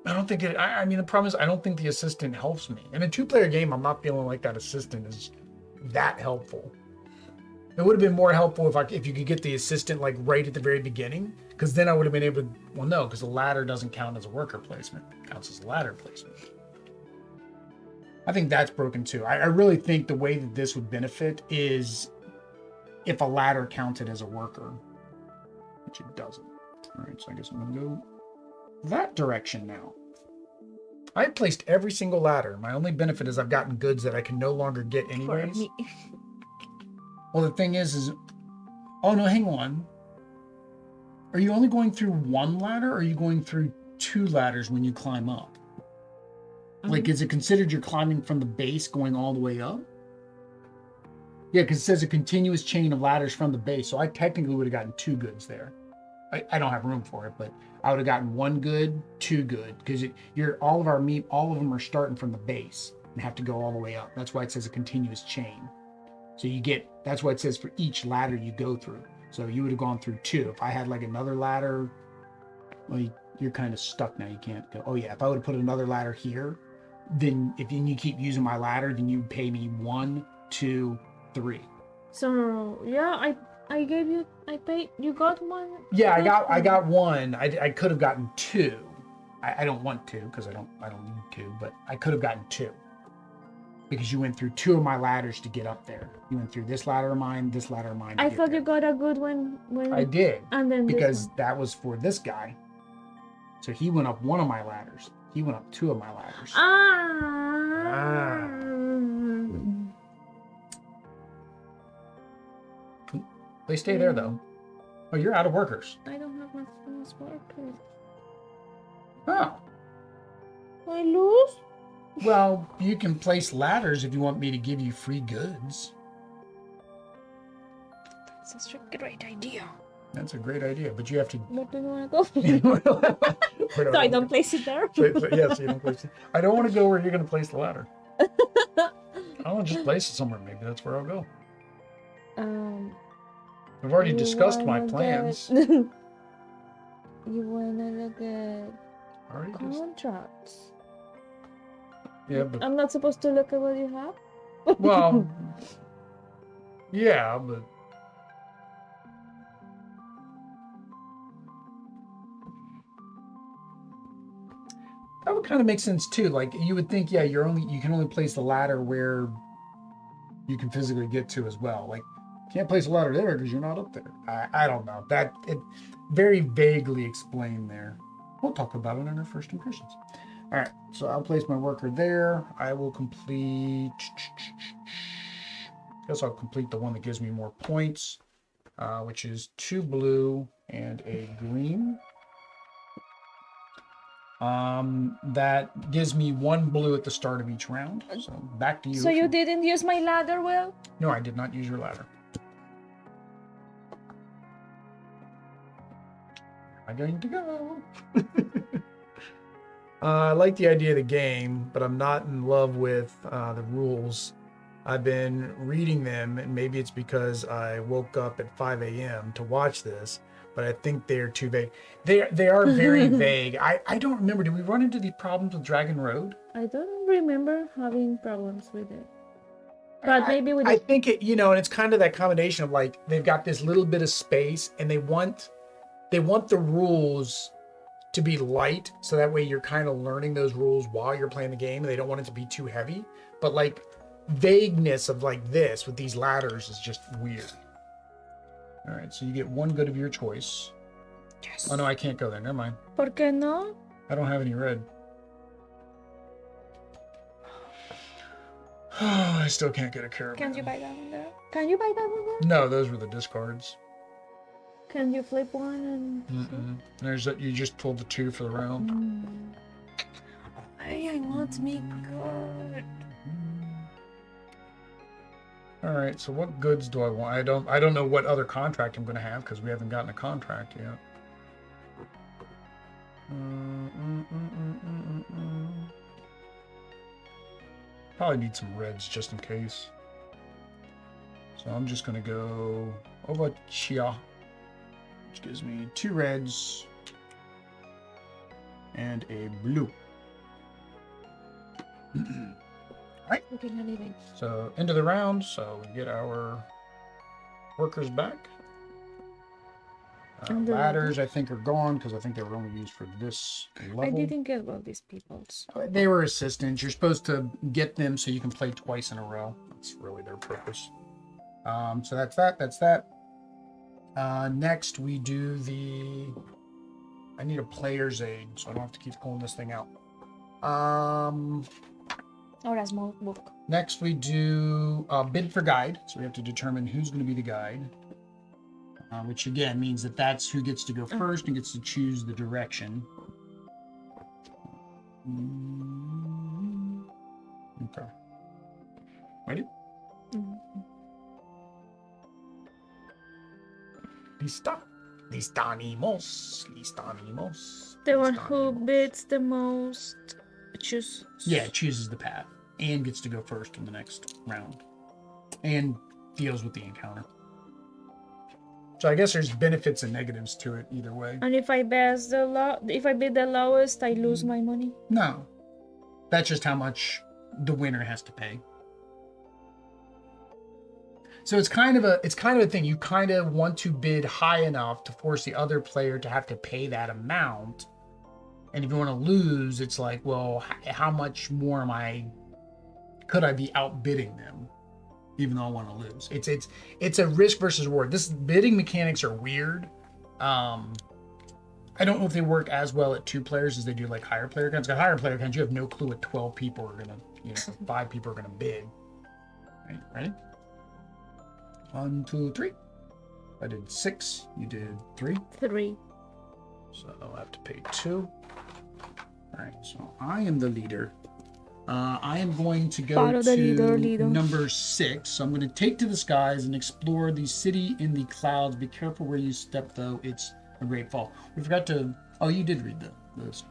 I don't think I mean, the problem is I don't think the assistant helps me. In a 2-player game, I'm not feeling like that assistant is that helpful. It would have been more helpful if you could get the assistant like right at the very beginning, because then I would have been able to. Well, no, because the ladder doesn't count as a worker placement; it counts as a ladder placement. I think that's broken too. I really think the way that this would benefit is if a ladder counted as a worker, which it doesn't. All right, so I guess I'm gonna go that direction now. I placed every single ladder. My only benefit is I've gotten goods that I can no longer get anyways. For me. Well, the thing is, oh no, hang on. Are you only going through 1 ladder, or are you going through 2 ladders when you climb up? Like, is it considered you're climbing from the base going all the way up? Yeah, because it says a continuous chain of ladders from the base, so I technically would have gotten 2 goods there. I don't have room for it, but I would have gotten 1 good, 2 good, because all of them are starting from the base and have to go all the way up. That's why it says a continuous chain. So that's why it says for each ladder you go through. So you would have gone through 2. If I had like another ladder, well, you're kind of stuck now. You can't go. Oh yeah, if I would have put another ladder here, then if you keep using my ladder, then you'd pay me 1, 2, 3. So yeah, I gave you. I paid. You got 1. Yeah, I got 1. I could have gotten 2. I don't want 2 because I don't need 2, but I could have gotten 2. Because you went through 2 of my ladders to get up there. You went through this ladder of mine, this ladder of mine. I thought you got a good one when I did. And then because that was for this guy. So he went up 1 of my ladders. He went up 2 of my ladders. They stay there though. Oh, you're out of workers. I don't have my workers. Oh. I lose? Well, you can place ladders if you want me to give you free goods. That's a great idea. That's a great idea, but you have to. Where do you want to go? So I don't place it there? Yes, you don't place it. I don't want to go where you're going to place the ladder. I want to just place it somewhere. Maybe that's where I'll go. We've already discussed my plans. You want to look at contracts. Yeah, but I'm not supposed to look at what you have? well, yeah, but That would kind of make sense too. Like you would think, yeah, you can only place the ladder where you can physically get to as well. Like you can't place a ladder there because you're not up there. I don't know. That it very vaguely explained there. We'll talk about it in our first impressions. All right, so I'll place my worker there. I will complete. Guess I'll complete the one that gives me more points, which is 2 blue and a green. That gives me 1 blue at the start of each round. So back to you. So you didn't use my ladder, Will? No, I did not use your ladder. Am I going to go? I like the idea of the game, but I'm not in love with the rules. I've been reading them, and maybe it's because I woke up at 5 a.m. to watch this, but I think they're too vague. They are very vague. I don't remember. Did we run into the problems with Dragon Road? I don't remember having problems with it. But maybe we did. I think it, and it's kind of that combination of like they've got this little bit of space, and they want the rules to be light, so that way you're kind of learning those rules while you're playing the game, and they don't want it to be too heavy. But like vagueness of like this with these ladders is just weird. All right, so you get 1 good of your choice. Yes. Oh no, I can't go there. Never mind. ¿Por qué no? I don't have any red. I still can't get a caravan. Can you buy that one there? Can you buy that one there? No, those were the discards. Can you flip one and... There's that. You just pulled the 2 for the round. I want me good. All right, so what goods do I want? I don't know what other contract I'm going to have because we haven't gotten a contract yet. Probably need some reds just in case. So I'm just going to go over Chia, which gives me 2 reds and a blue. Right. So into the round, so we get our workers back. Ladders, I think, are gone because I think they were only used for this level. I didn't get all these peoples. They were assistants. You're supposed to get them so you can play twice in a row. That's really their purpose. So that's that. That's that. Next, we do the... I need a player's aid, so I don't have to keep pulling this thing out. Or a small book. Next, we do bid for guide. So we have to determine who's going to be the guide. Which again means that that's who gets to go first and gets to choose the direction. Okay. Ready? Listanimos. The one who bids the most chooses. Yeah, chooses the path and gets to go first in the next round. And deals with the encounter. So I guess there's benefits and negatives to it either way. And if I bid the lowest, I lose my money? No. That's just how much the winner has to pay. So it's kind of a thing. You kind of want to bid high enough to force the other player to have to pay that amount. And if you want to lose, it's like, well, how much more could I be outbidding them? Even though I want to lose. It's a risk versus reward. This bidding mechanics are weird. I don't know if they work as well at 2 players as they do like higher player counts. Because higher player counts, you have no clue what 12 people are gonna, 5 people are gonna bid. Right, ready? 1, 2, 3. I did 6. You did 3. 3. So I'll have to pay 2. All right. So I am the leader. I am going to go to number 6. So I'm going to take to the skies and explore the city in the clouds. Be careful where you step, though. It's a great fall. We forgot to... Oh, you did read the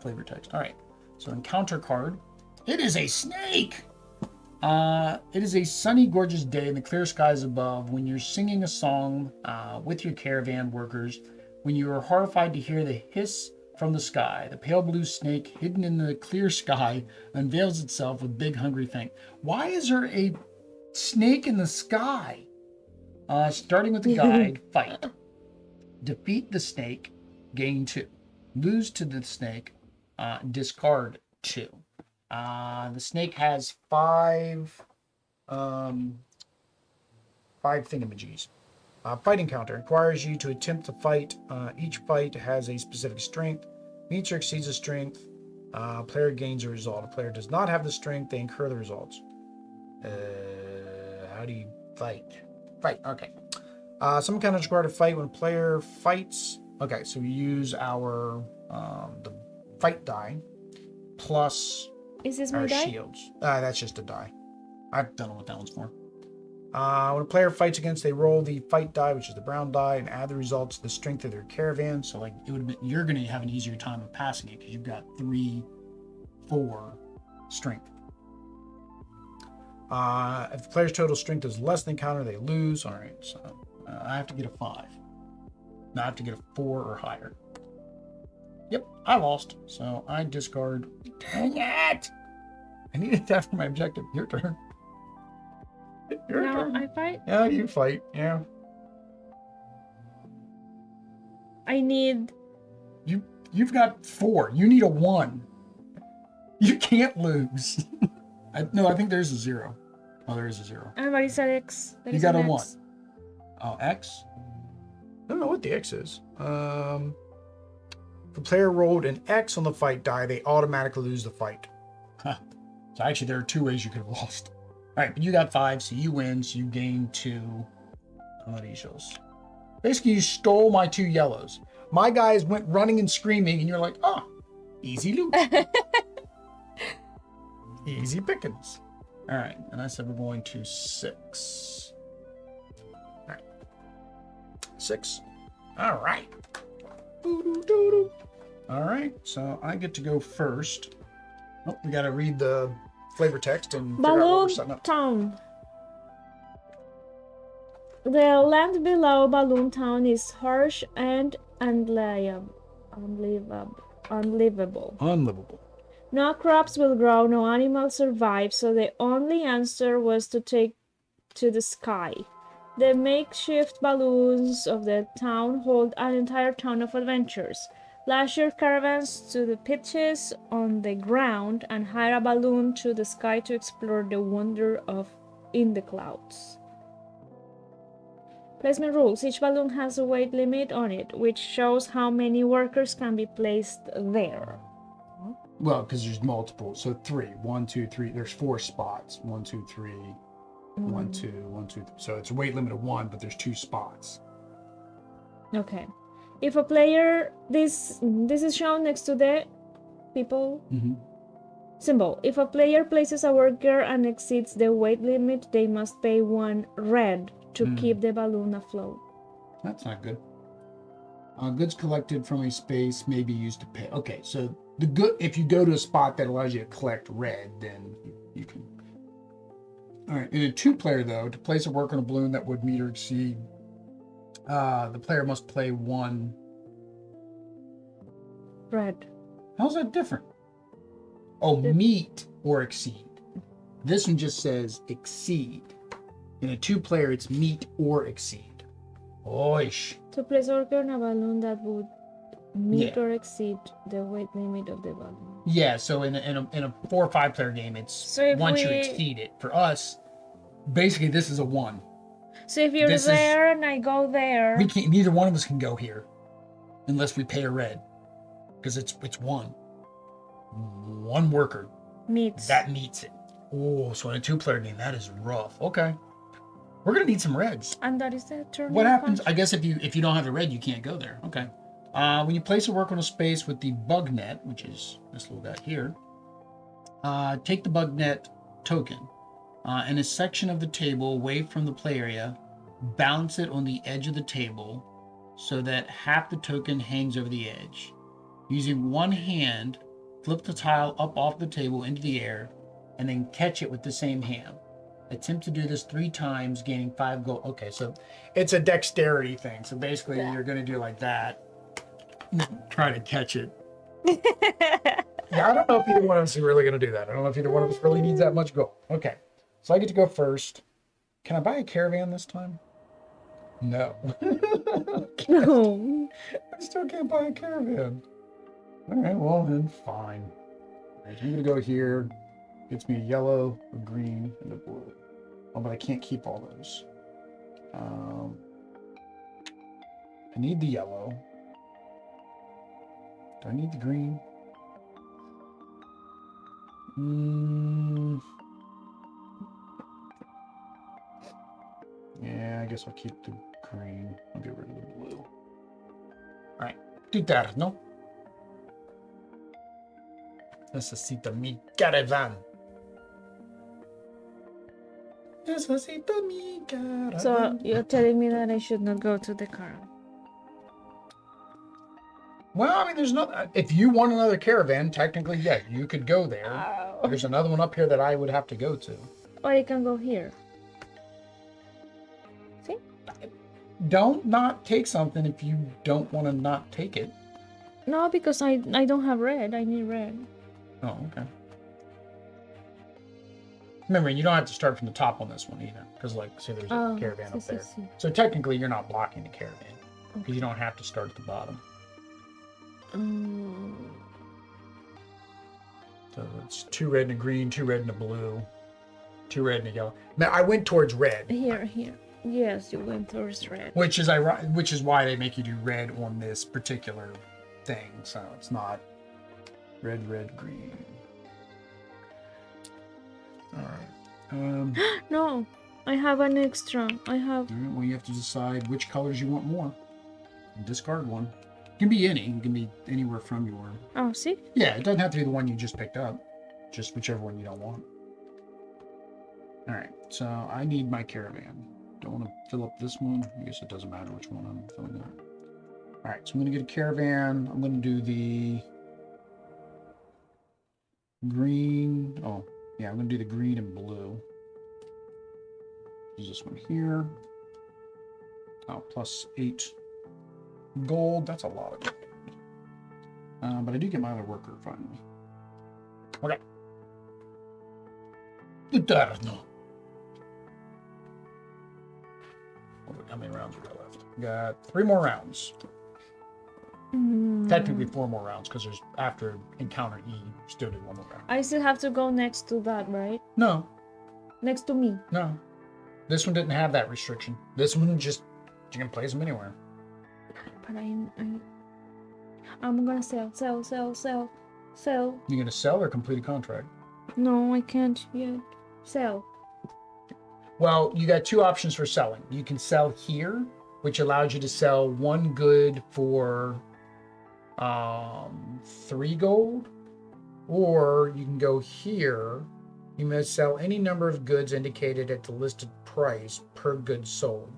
flavor text. All right. So encounter card. It is a snake! It is a sunny, gorgeous day in the clear skies above when you're singing a song with your caravan workers. When you are horrified to hear the hiss from the sky, the pale blue snake hidden in the clear sky unveils itself with big hungry thing. Why is there a snake in the sky? Starting with the guide, fight. Defeat the snake, gain 2. Lose to the snake, discard 2. The snake has 5 thingamajiggies. Fight encounter requires you to attempt to fight. Each fight has a specific strength. Meets or exceeds the strength. Player gains a result. If a player does not have the strength, they incur the results. How do you fight? Fight. Okay. Some encounters require to fight when a player fights. Okay, so we use our the fight die plus Is this my our die? shields. That's just a die. I don't know what that one's for. When a player fights against, they roll the fight die, which is the brown die, and add the results to the strength of their caravan. So, like, it would have been, you're going to have an easier time of passing it because you've got 3, 4 strength. If the player's total strength is less than counter, they lose. All right, so I have to get a 5. No, I have to get a 4 or higher. Yep, I lost. So I discard. Dang it! I needed that for my objective. Your turn. Your turn. I fight. Yeah, you fight. Yeah. I need. You've got 4. You need a 1. You can't lose. I think there's a 0. Oh, there is a 0. Everybody said X. You got a 1. Oh, X? I don't know what the X is. If the player rolled an X on the fight die, they automatically lose the fight. Huh. So actually, there are 2 ways you could have lost. All right, but you got 5, so you win. So you gain 2 initials. Basically, you stole my 2 yellows. My guys went running and screaming, and you're like, oh, easy loot. Easy pickings. All right, and I said we're going to 6. All right. 6. All right. All right, so I get to go first. Oh, we got to read the flavor text and figure out what we're setting Balloon up. Town. The land below Balloon Town is harsh and unlivable. Unlivable. No crops will grow, no animals survive, so the only answer was to take to the sky. The makeshift balloons of the town hold an entire town of adventures. Lash your caravans to the pitches on the ground and hire a balloon to the sky to explore the wonder of in the clouds. Placement rules. Each balloon has a weight limit on it, which shows how many workers can be placed there. Well, because there's multiple. So 3. 1, 2, 3. There's 4 spots. 1, 2, 3. 1, 2, 1, 2, 3. So it's a weight limit of 1, but there's 2 spots. Okay. If a player, this is shown next to the people symbol. If a player places a worker and exceeds the weight limit, they must pay 1 red to keep the balloon afloat. That's not good. Goods collected from a space may be used to pay. Okay, so the good, if you go to a spot that allows you to collect red, then you can. All right, in a 2-player though, to place a work on a balloon that would meet or exceed, the player must play 1 Red. How's that different? Oh, meet or exceed. This one just says exceed. In a 2-player, it's meet or exceed. Oish. To place a worker on a balloon that would meet or exceed the weight limit of the balloon. Yeah, so in a 4 or 5-player game, it's So once you exceed it. For us, basically this is a 1. So if you're there and I go there, We can't. Neither one of us can go here, unless we pay a red, because it's 1. 1 worker meets. that meets it. Oh, so in a 2-player game, that is rough. Okay, we're gonna need some reds. And that is the turn. What happens? I guess if you don't have the red, you can't go there. Okay. When you place a work on a space with the bug net, which is this little guy here, take the bug net token. In a section of the table away from the play area, balance it on the edge of the table so that half the token hangs over the edge. Using one hand, flip the tile up off the table into the air, and then catch it with the same hand. Attempt to do this 3 times, gaining 5 gold. Okay, so it's a dexterity thing. So basically, you're going to do like that. Try to catch it. Yeah, I don't know if either one of us is really going to do that. I don't know if either one of us really needs that much gold. Okay, so I get to go first. Can I buy a caravan this time? No. No. I still can't buy a caravan. All right, well then, fine. Right, I'm gonna go here. Gets me a yellow, a green, and a blue. Oh, but I can't keep all those. I need the yellow. Do I need the green? Yeah, I guess I'll keep the green. I'll get rid of the blue. Alright. Tutarno. Necesito mi caravan. Necesito mi caravan. So you're telling me that I should not go to the caravan? Well, I mean, there's not. If you want another caravan, technically, yeah, you could go there. Oh. There's another one up here that I would have to go to. Or you can go here. See? Don't not take something if you don't want to not take it. No, because I don't have red. I need red. Oh, okay. Remember, you don't have to start from the top on this one either, because, like, see, there's a caravan up there. So technically, you're not blocking the caravan because you don't have to start at the bottom. So it's 2 red and a green, 2 red and a blue, 2 red and a yellow. Now I went towards red. Here. Yes, you went towards red. Which is why they make you do red on this particular thing. So it's not red, green. All right. No, I have an extra. I have. All right, well, you have to decide which colors you want more. Discard one. It can be any. It can be anywhere from your... Oh, see? Yeah, it doesn't have to be the one you just picked up. Just whichever one you don't want. All right, so I need my caravan. Don't want to fill up this one. I guess it doesn't matter which one I'm filling up. All right, so I'm going to get a caravan. I'm going to do the green. Oh, yeah, I'm going to do the green and blue. Use this one here. Oh, +8 gold. That's a lot of gold. But I do get my other worker finally. Okay. Eterno. How many rounds we got left? We got 3 more rounds. Technically 4 more rounds, because there's after encounter E, still do 1 more round. I still have to go next to that, right? No. Next to me. No. This one didn't have that restriction. This one just, you can place them anywhere. But I'm gonna sell. You're gonna sell or complete a contract? No, I can't yet. Sell. Well, you got 2 options for selling. You can sell here, which allows you to sell 1 good for 3 gold, or you can go here. You must sell any number of goods indicated at the listed price per good sold.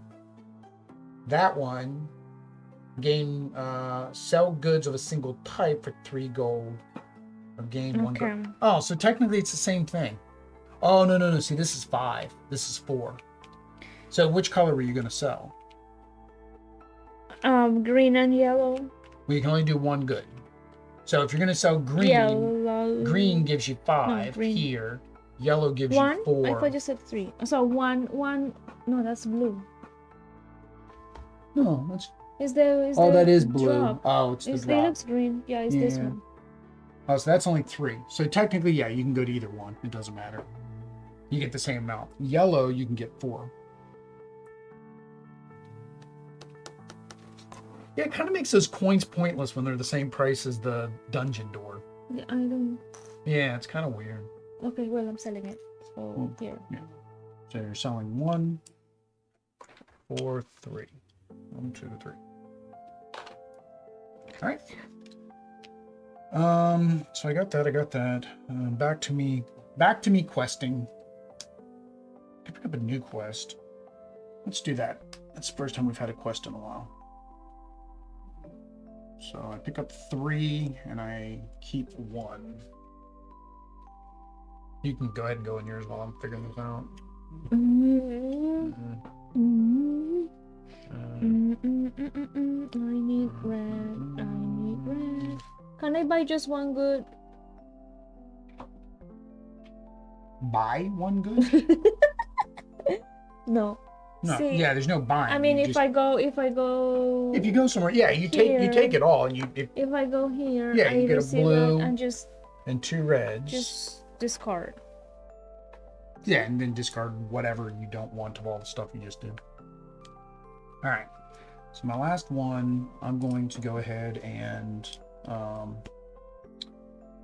That one, gain sell goods of a single type for 3 gold, or gain 1 gold. Oh, so technically it's the same thing. Oh, no. See, this is 5. This is 4. So which color were you going to sell? Green and yellow. Well, you can only do 1 good. So if you're going to sell green, yellow. Green gives you 5 here. Yellow gives 1? you 4. I thought you said 3. So 1. No, that's blue. No, that's... that is blue. Drop. Oh, it's the drop. It looks green. Yeah, it's this one. Oh, so that's only 3. So technically, yeah, you can go to either one. It doesn't matter. You get the same amount. Yellow, you can get 4. Yeah, it kind of makes those coins pointless when they're the same price as the dungeon door. Yeah, I don't... Yeah, it's kind of weird. Okay, well, I'm selling it. So, here. Yeah. So you're selling 1, 4, 3. 1, 2, 3. All right. So I got that. Back to me questing. I pick up a new quest. Let's do that. That's the first time we've had a quest in a while. So I pick up 3 and I keep 1. You can go ahead and go in yours while I'm figuring this out. I need red. Can I buy just 1 good? Buy 1 good? No. No. See, yeah, there's no buying. I mean, if you go somewhere, yeah, you take it all, and if I go here, yeah, you I get a receive blue. that and just and 2 reds. Just discard. Yeah, and then discard whatever you don't want of all the stuff you just did. All right. So my last one, I'm going to go ahead and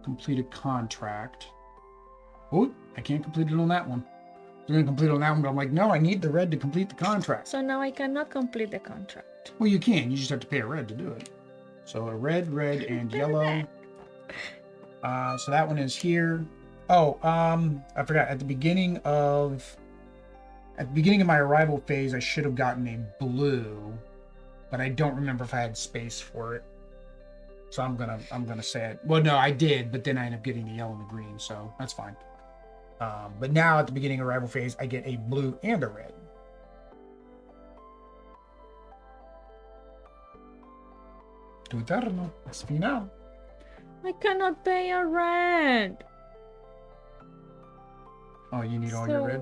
complete a contract. Oh, I can't complete it on that one. I'm going to complete it on that one, but I'm like, no, I need the red to complete the contract. So now I cannot complete the contract. Well, you can. You just have to pay a red to do it. So a red, and yellow. So that one is here. Oh, I forgot. At the beginning of my arrival phase, I should have gotten a blue, but I don't remember if I had space for it. So I'm gonna say it. Well, no, I did, but then I ended up getting the yellow and the green, so that's fine. But now at the beginning of arrival phase, I get a blue and a red. Tu turno, es final. I cannot pay a rent. Oh, you need all your red?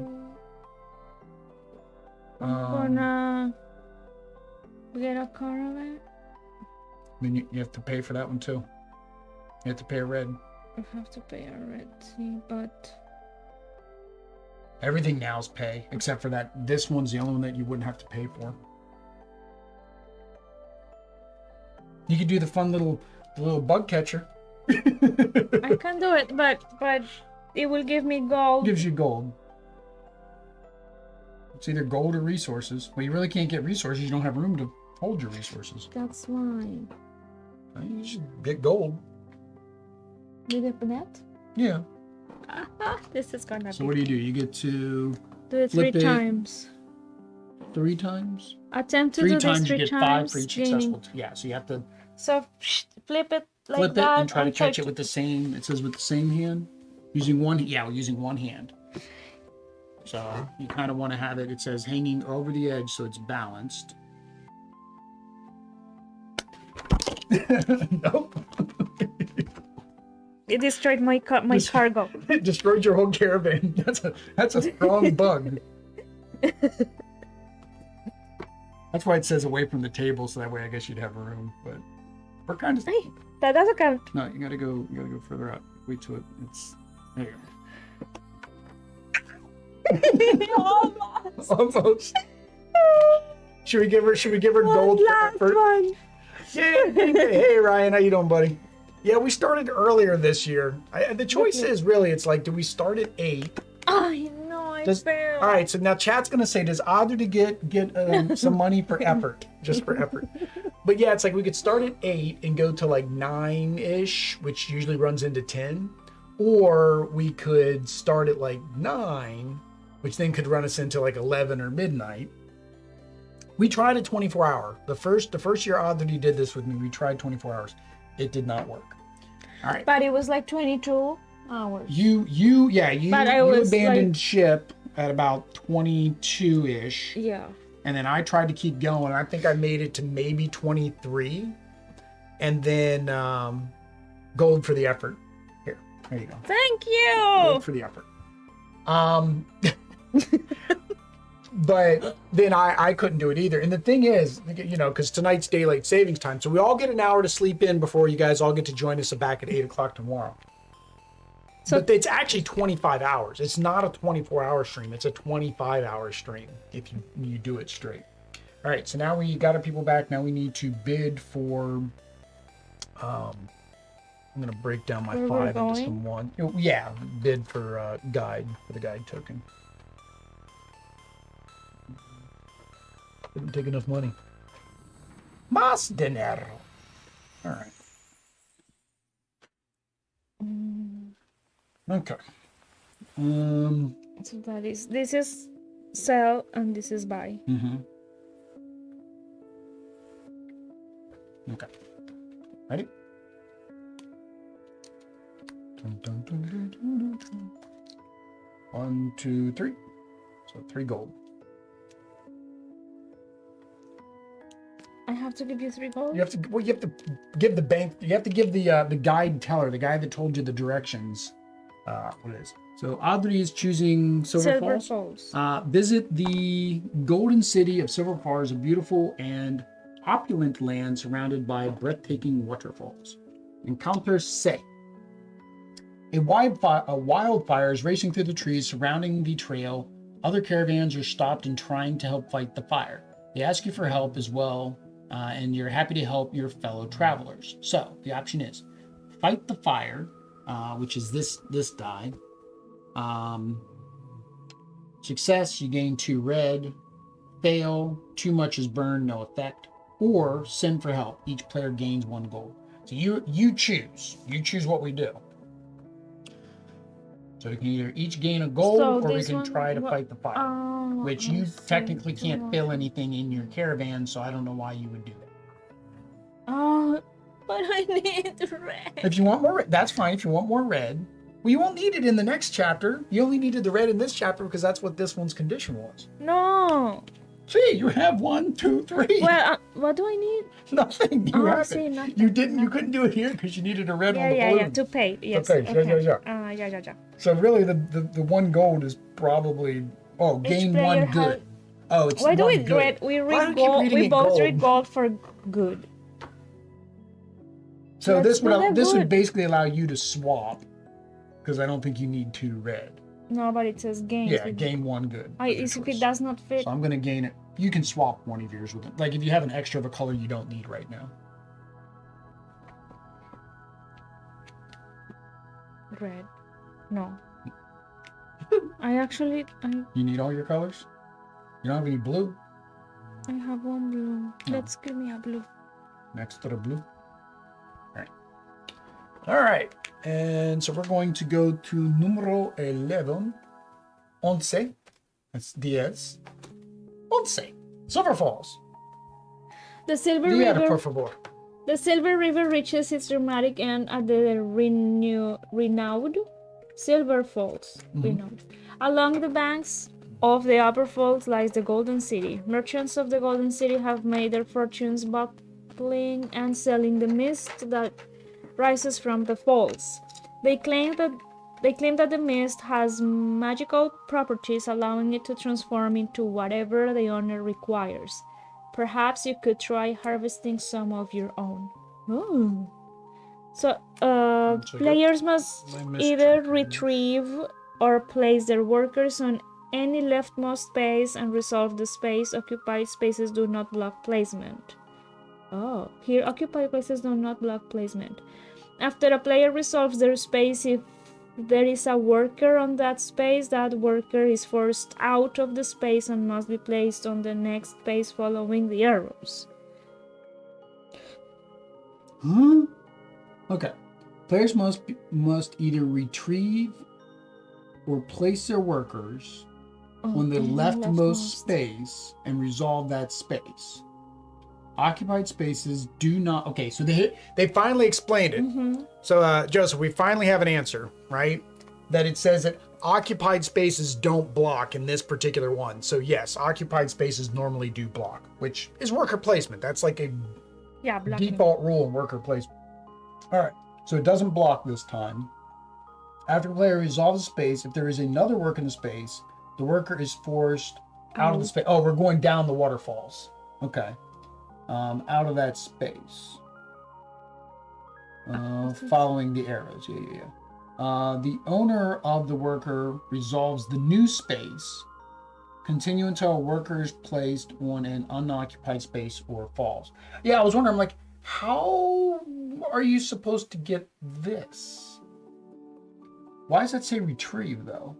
I'm gonna get a caravan. Then you have to pay for that one too. You have to pay a red. I have to pay a red, see, but everything now is pay, except for that. This one's the only one that you wouldn't have to pay for. You could do the fun little bug catcher. I can do it, but it will give me gold. Gives you gold. It's either gold or resources. Well, you really can't get resources. You don't have room to hold your resources. That's why. You should get gold. With the net? Yeah. This is gonna be. So what do? You get to do it 3 times. 3 times? Attempt to 3 do this times. 3 You get times. 5 for each gaining. successful. Yeah. So you have to So flip it like flip that it and try to catch it with the same. It says with the same hand. Using one. Yeah, using one hand. So you kind of want to have it. It says hanging over the edge, so it's balanced. Nope. It destroyed my cargo. It destroyed your whole caravan. That's a strong bug. That's why it says away from the table, so that way I guess you'd have room. But we're kind of. Hey, that doesn't count. No, you gotta go further out. Wait till it's there. You go. Almost. Should we give her gold for effort? One. Yeah. Hey Ryan, how you doing, buddy? Yeah, we started earlier this year. The choice is really, it's like, do we start at 8? I know, I failed. All right, so now chat's gonna say, does Audrey get some money for effort, just for effort? But yeah, it's like we could start at 8 and go to like 9-ish, which usually runs into 10, or we could start at like 9, which then could run us into like 11 or midnight. We tried a 24-hour. The first year Audrey did this with me, we tried 24 hours. It did not work. All right. But it was like 22 hours. You abandoned ship at about 22-ish. Yeah. And then I tried to keep going. I think I made it to maybe 23. And then gold for the effort. Here, there you go. Thank you. Gold for the effort. But then I couldn't do it either. And the thing is, because tonight's daylight savings time, so we all get an hour to sleep in before you guys all get to join us back at 8 o'clock tomorrow. So, but it's actually 25 hours. It's not a 24-hour stream. It's a 25-hour stream if you do it straight. All right, so now we got our people back. Now we need to bid for... I'm going to break down my 5 into some 1. Yeah, bid for guide, for the guide token. Didn't take enough money. Más dinero. All right. Okay. So this is sell and this is buy. Mm-hmm. Okay. Ready? Dun, dun, dun, dun, dun, dun. 1, 2, 3. So 3 gold. I have to give you 3 gold? You have to give the bank, you have to give the guide teller, the guy that told you the directions, what it is. So Audrey is choosing Silver Falls. Visit the golden city of Silver Falls, a beautiful and opulent land surrounded by breathtaking waterfalls. Encounter Se, A wildfire is racing through the trees surrounding the trail. Other caravans are stopped and trying to help fight the fire. They ask you for help as well, and you're happy to help your fellow travelers. So the option is fight the fire, which is this die. Success, you gain 2 red. Fail, too much is burned, no effect. Or send for help. Each player gains 1 gold. So you choose. You choose what we do. So we can either each gain a gold, or we can try to fight the fire. Which you technically can't fill anything in your caravan, so I don't know why you would do that. Oh, but I need red. If you want more red, that's fine. If you want more red, well, you won't need it in the next chapter. You only needed the red in this chapter because that's what this one's condition was. No. See, you have 1, 2, 3. Well, what do I need? Nothing. You have it. Nothing. You didn't. You couldn't do it here because you needed a red on the balloon. Yeah. To pay. Yes. To pay. Okay. Yeah. So really, the 1 gold is probably gain 1 good. Oh, it's why do we good. read? We read gold. We both read gold for good. So this would basically allow you to swap, because I don't think you need 2 red. No, but it says gain. Yeah, gain 1 good. If it does not fit. So I'm gonna gain it. You can swap one of yours with it. Like if you have an extra of a color you don't need right now. Red. No. You need all your colors? You don't have any blue? I have 1 blue. No. Let's give me a blue. Next to the blue. All right. And so we're going to go to número 11. 11. That's 10. 11. Silver Falls. The Silver River. River. Por favor. The Silver River reaches its dramatic end at the renowned Silver Falls. Along the banks of the upper falls lies the Golden City. Merchants of the Golden City have made their fortunes buckling and selling the mist that rises from the falls. They claim that the mist has magical properties, allowing it to transform into whatever the owner requires. Perhaps you could try harvesting some of your own. Oh. So, players must either retrieve or place their workers on any leftmost space and resolve the space. Occupied spaces do not block placement. Oh, here occupied places do not block placement. After a player resolves their space, if there is a worker on that space, that worker is forced out of the space and must be placed on the next space following the arrows. Huh? Okay. Players must either retrieve or place their workers on the leftmost space and resolve that space. Occupied spaces do not. Okay, so they finally explained it. So, Joseph, we finally have an answer, right? That it says that occupied spaces don't block in this particular one. So, yes, occupied spaces normally do block, which is worker placement. That's like a default rule in worker placement. All right, so it doesn't block this time. After the player resolves the space, if there is another worker in the space, the worker is forced out of the space. Oh, we're going down the waterfalls. Okay. Out of that space. Following the arrows. Yeah. The owner of the worker resolves the new space. Continue until a worker is placed on an unoccupied space or falls. Yeah, I was wondering, like, how are you supposed to get this? Why does that say retrieve, though?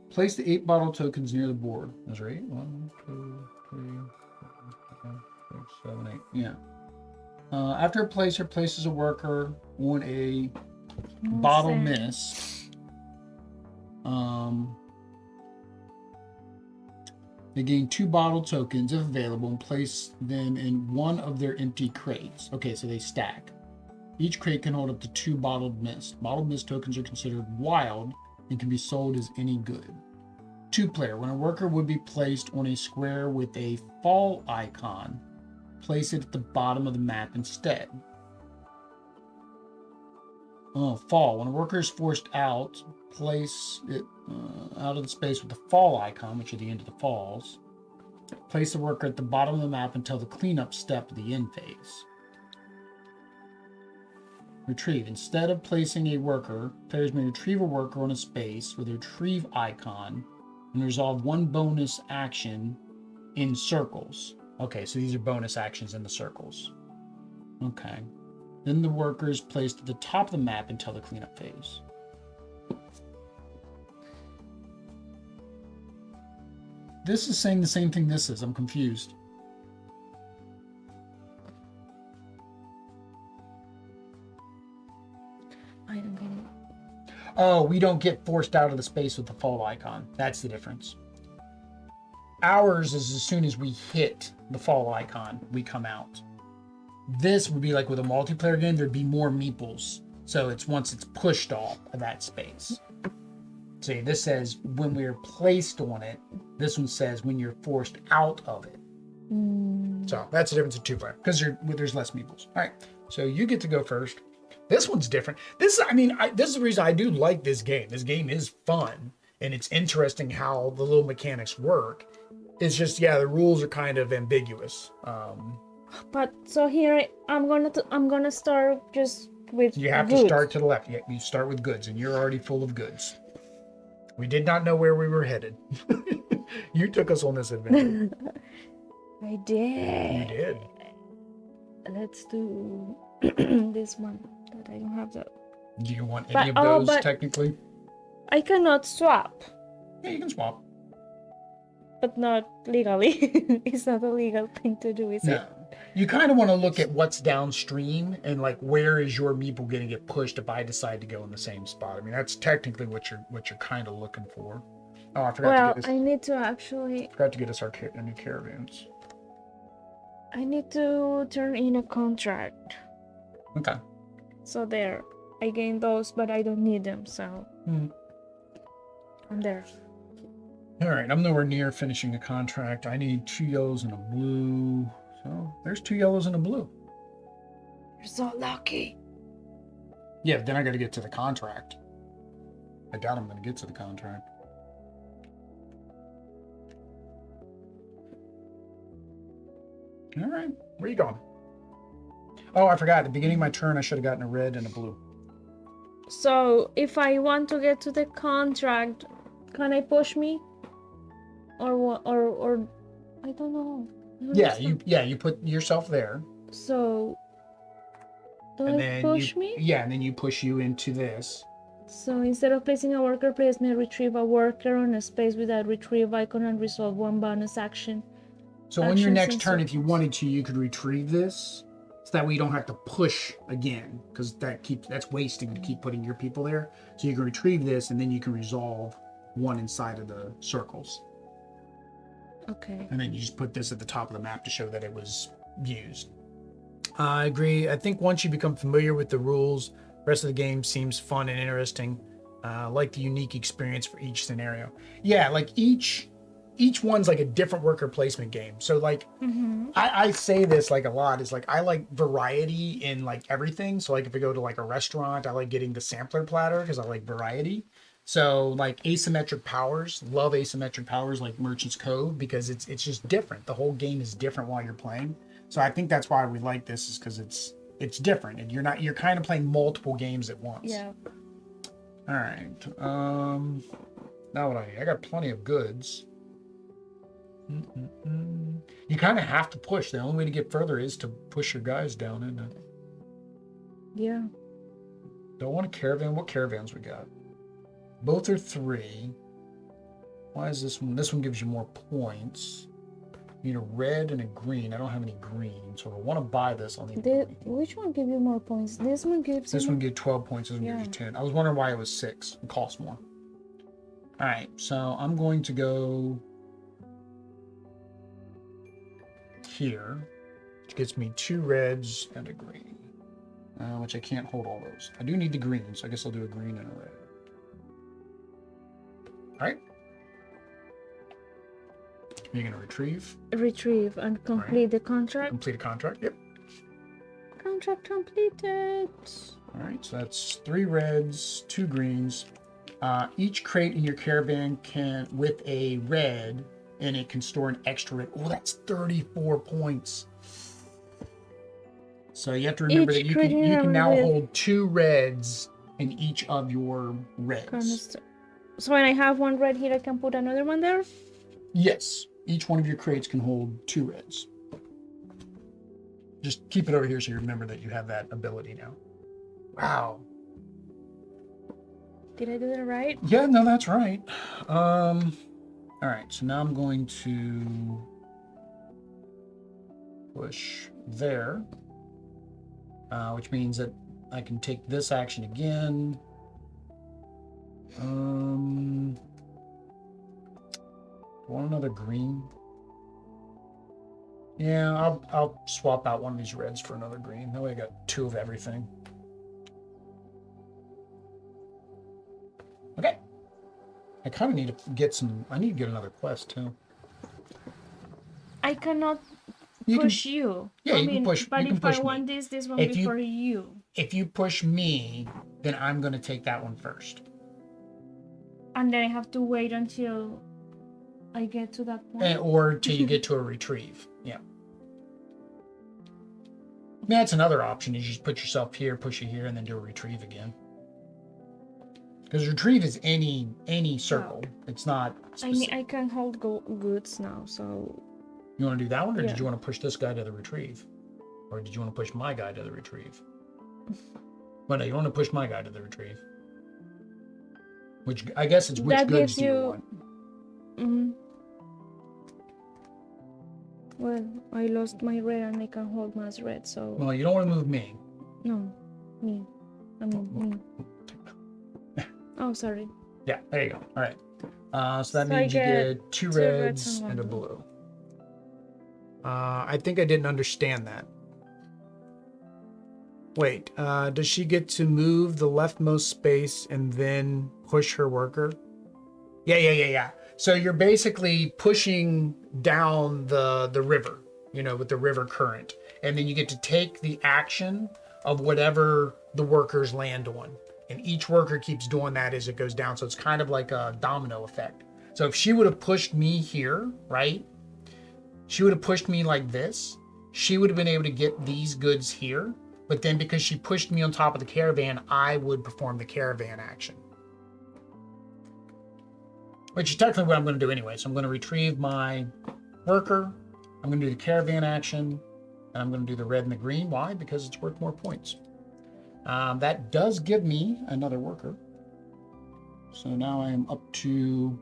Place the 8 bottle tokens near the board. That's right. 1, 2, 3, 4, 5, 6, 7, 8. Yeah. After a placer places a worker on a bottle mist, they gain 2 bottle tokens if available and place them in one of their empty crates. Okay, so they stack. Each crate can hold up to 2 bottled mist. Bottled mist tokens are considered wild and can be sold as any good. 2-player. When a worker would be placed on a square with a fall icon, place it at the bottom of the map instead. Fall. When a worker is forced out, place it out of the space with the fall icon, which is the end of the falls. Place the worker at the bottom of the map until the cleanup step of the end phase. Retrieve. Instead of placing a worker, players may retrieve a worker on a space with a retrieve icon and resolve one bonus action in circles. Okay, so these are bonus actions in the circles. Okay. Then the worker is placed at the top of the map until the cleanup phase. This is saying the same thing this is. I'm confused. I don't get it. Oh, we don't get forced out of the space with the fall icon. That's the difference. Ours is as soon as we hit the fall icon, we come out. This would be like with a multiplayer game, there'd be more meeples. So it's once it's pushed off of that space. See, this says when we're placed on it. This one says when you're forced out of it. So that's the difference in two-player because there's less meeples. All right, so you get to go first. This one's different. This is the reason I do like this game. This game is fun and it's interesting how the little mechanics work. It's just, yeah, the rules are kind of ambiguous. But so here I'm gonna start just with. You have goods. to start to the left. You start with goods, and you're already full of goods. We did not know where we were headed. You took us on this adventure. I did. You did. Let's do this one. That I don't have that. Do you want any of those technically? I cannot swap. Yeah, you can swap. But not legally. It's not a legal thing to do, is it? You kind of want to look at what's downstream and like where is your meeple going to get pushed if I decide to go in the same spot. I mean, that's technically what you're kind of looking for. Oh, I forgot to get us. I need to actually. Forgot to get us our new caravans. I need to turn in a contract. Okay. So there, I gained those, but I don't need them. So I'm there. All right, I'm nowhere near finishing a contract. I need 2 yellows and a blue. So there's 2 yellows and a blue. You're so lucky. Yeah, then I got to get to the contract. I doubt I'm going to get to the contract. All right, where you going? Oh, I forgot. At the beginning of my turn, I should have gotten a red and a blue. So if I want to get to the contract, can I push me? Or what? Or I don't know. You put yourself there. So don't it push me? Yeah, and then you push you into this. So instead of placing a worker, players may retrieve a worker on a space with a retrieve icon and resolve one bonus action. So on your next turn, if you wanted to, you could retrieve this. So that way you don't have to push again, because that's wasting to keep putting your people there. So you can retrieve this, and then you can resolve one inside of the circles. Okay. And then you just put this at the top of the map to show that it was used. I agree. I think once you become familiar with the rules, the rest of the game seems fun and interesting. Like the unique experience for each scenario. Yeah, like each one's like a different worker placement game. So like I say this like a lot is like I like variety in like everything. So like if I go to like a restaurant, I like getting the sampler platter because I like variety. So like asymmetric powers, love asymmetric powers like Merchant's Cove because it's just different. The whole game is different while you're playing. So I think that's why we like this is because it's different and you're kind of playing multiple games at once. Yeah. All right. Now what I got plenty of goods. You kind of have to push. The only way to get further is to push your guys down, isn't it? Yeah. Don't want a caravan. What caravans we got? Both are 3. Why is this one? This one gives you more points. You need a red and a green. I don't have any green, so if I want to buy this, I'll need which one gives you more points? This one gives This one gives 12 points. This one gives you 10. I was wondering why it was 6. It costs more. All right, so I'm going to go here, which gets me 2 reds and a green, which I can't hold all those. I do need the green, so I guess I'll do a green and a red. All right. You're going to retrieve. Retrieve and complete the contract. Complete a contract, yep. Contract completed. All right, so that's 3 reds, 2 greens. Each crate in your caravan can, with a red, and it can store an extra red. Oh, that's 34 points. So you have to remember that Each you can now with hold 2 reds in each of your reds. So when I have one red here, I can put another one there? Yes. Each one of your crates can hold 2 reds. Just keep it over here so you remember that you have that ability now. Wow. Did I do that right? Yeah, no, that's right. All right, so now I'm going to push there, which means that I can take this action again. Want another green? Yeah, I'll swap out one of these reds for another green. That way I got 2 of everything. Okay. I kind of need to get some. I need to get another quest too. I cannot push you. Yeah, I you mean, can push. but You can if push I want me. this one If you- before you. If you push me, then I'm going to take that one first. And then I have to wait until I get to that point. Or till you get to a retrieve. Yeah. That's another option. Is you just put yourself here, push you here, and then do a retrieve again. Because retrieve is any circle. It's not specific. I can hold goods now, so. You want to do that one, or Yeah. did you want to push this guy to the retrieve? Or did you want to push my guy to the retrieve? Well, no, you want to push my guy to the retrieve. Which, I guess it's which That goods gives do you you- want? Mm-hmm. Well, I lost my red and I can hold my red, so. Well, you don't want to move me. No, me. I mean, me. Oh, sorry. Yeah, there you go. All right. So that So I means you get get 2 2 reds reds and and a one blue. I think I didn't understand that. Wait, does she get to move the leftmost space and then push her worker? Yeah. So you're basically pushing down the river, with the river current. And then you get to take the action of whatever the workers land on. And each worker keeps doing that as it goes down. So it's kind of like a domino effect. So if she would have pushed me here, right? She would have pushed me like this. She would have been able to get these goods here. But then because she pushed me on top of the caravan, I would perform the caravan action. Which is technically what I'm going to do anyway. So I'm going to retrieve my worker. I'm going to do the caravan action. And I'm going to do the red and the green. Why? Because it's worth more points. That does give me another worker. So now I am up to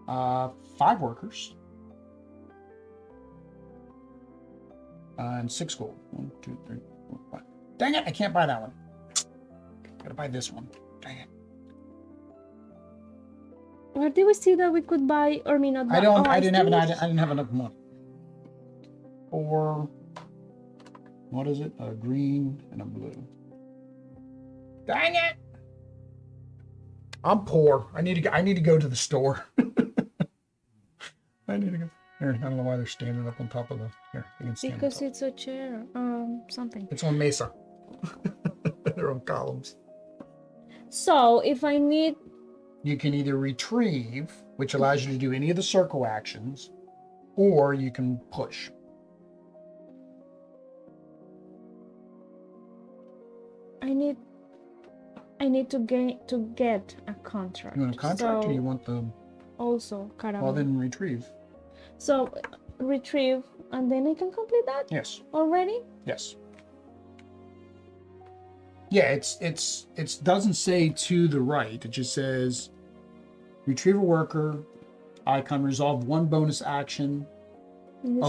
5 workers. And 6 gold. 1, 2, 3, 4, 5. Dang it, I can't buy that one. Gotta buy this one. Dang it. Where did we see that we could buy or may not buy? I didn't have enough money. 4. What is it? A green and a blue. Dang it! I'm poor. I need to go to the store. I need to go. Here, I don't know why they're standing up on top of the. Here, you can stand. Because it's a chair. Something. It's on mesa. They're on columns. So if I need. You can either retrieve, which allows you to do any of the circle actions, or you can push. I need to get a contract. You want a contract, so or you want the? Also caravan. Well, then retrieve. So retrieve, and then I can complete that. Yes. Already. Yes. Yeah, it doesn't say to the right. It just says retrieve a worker, icon, resolve 1 bonus action.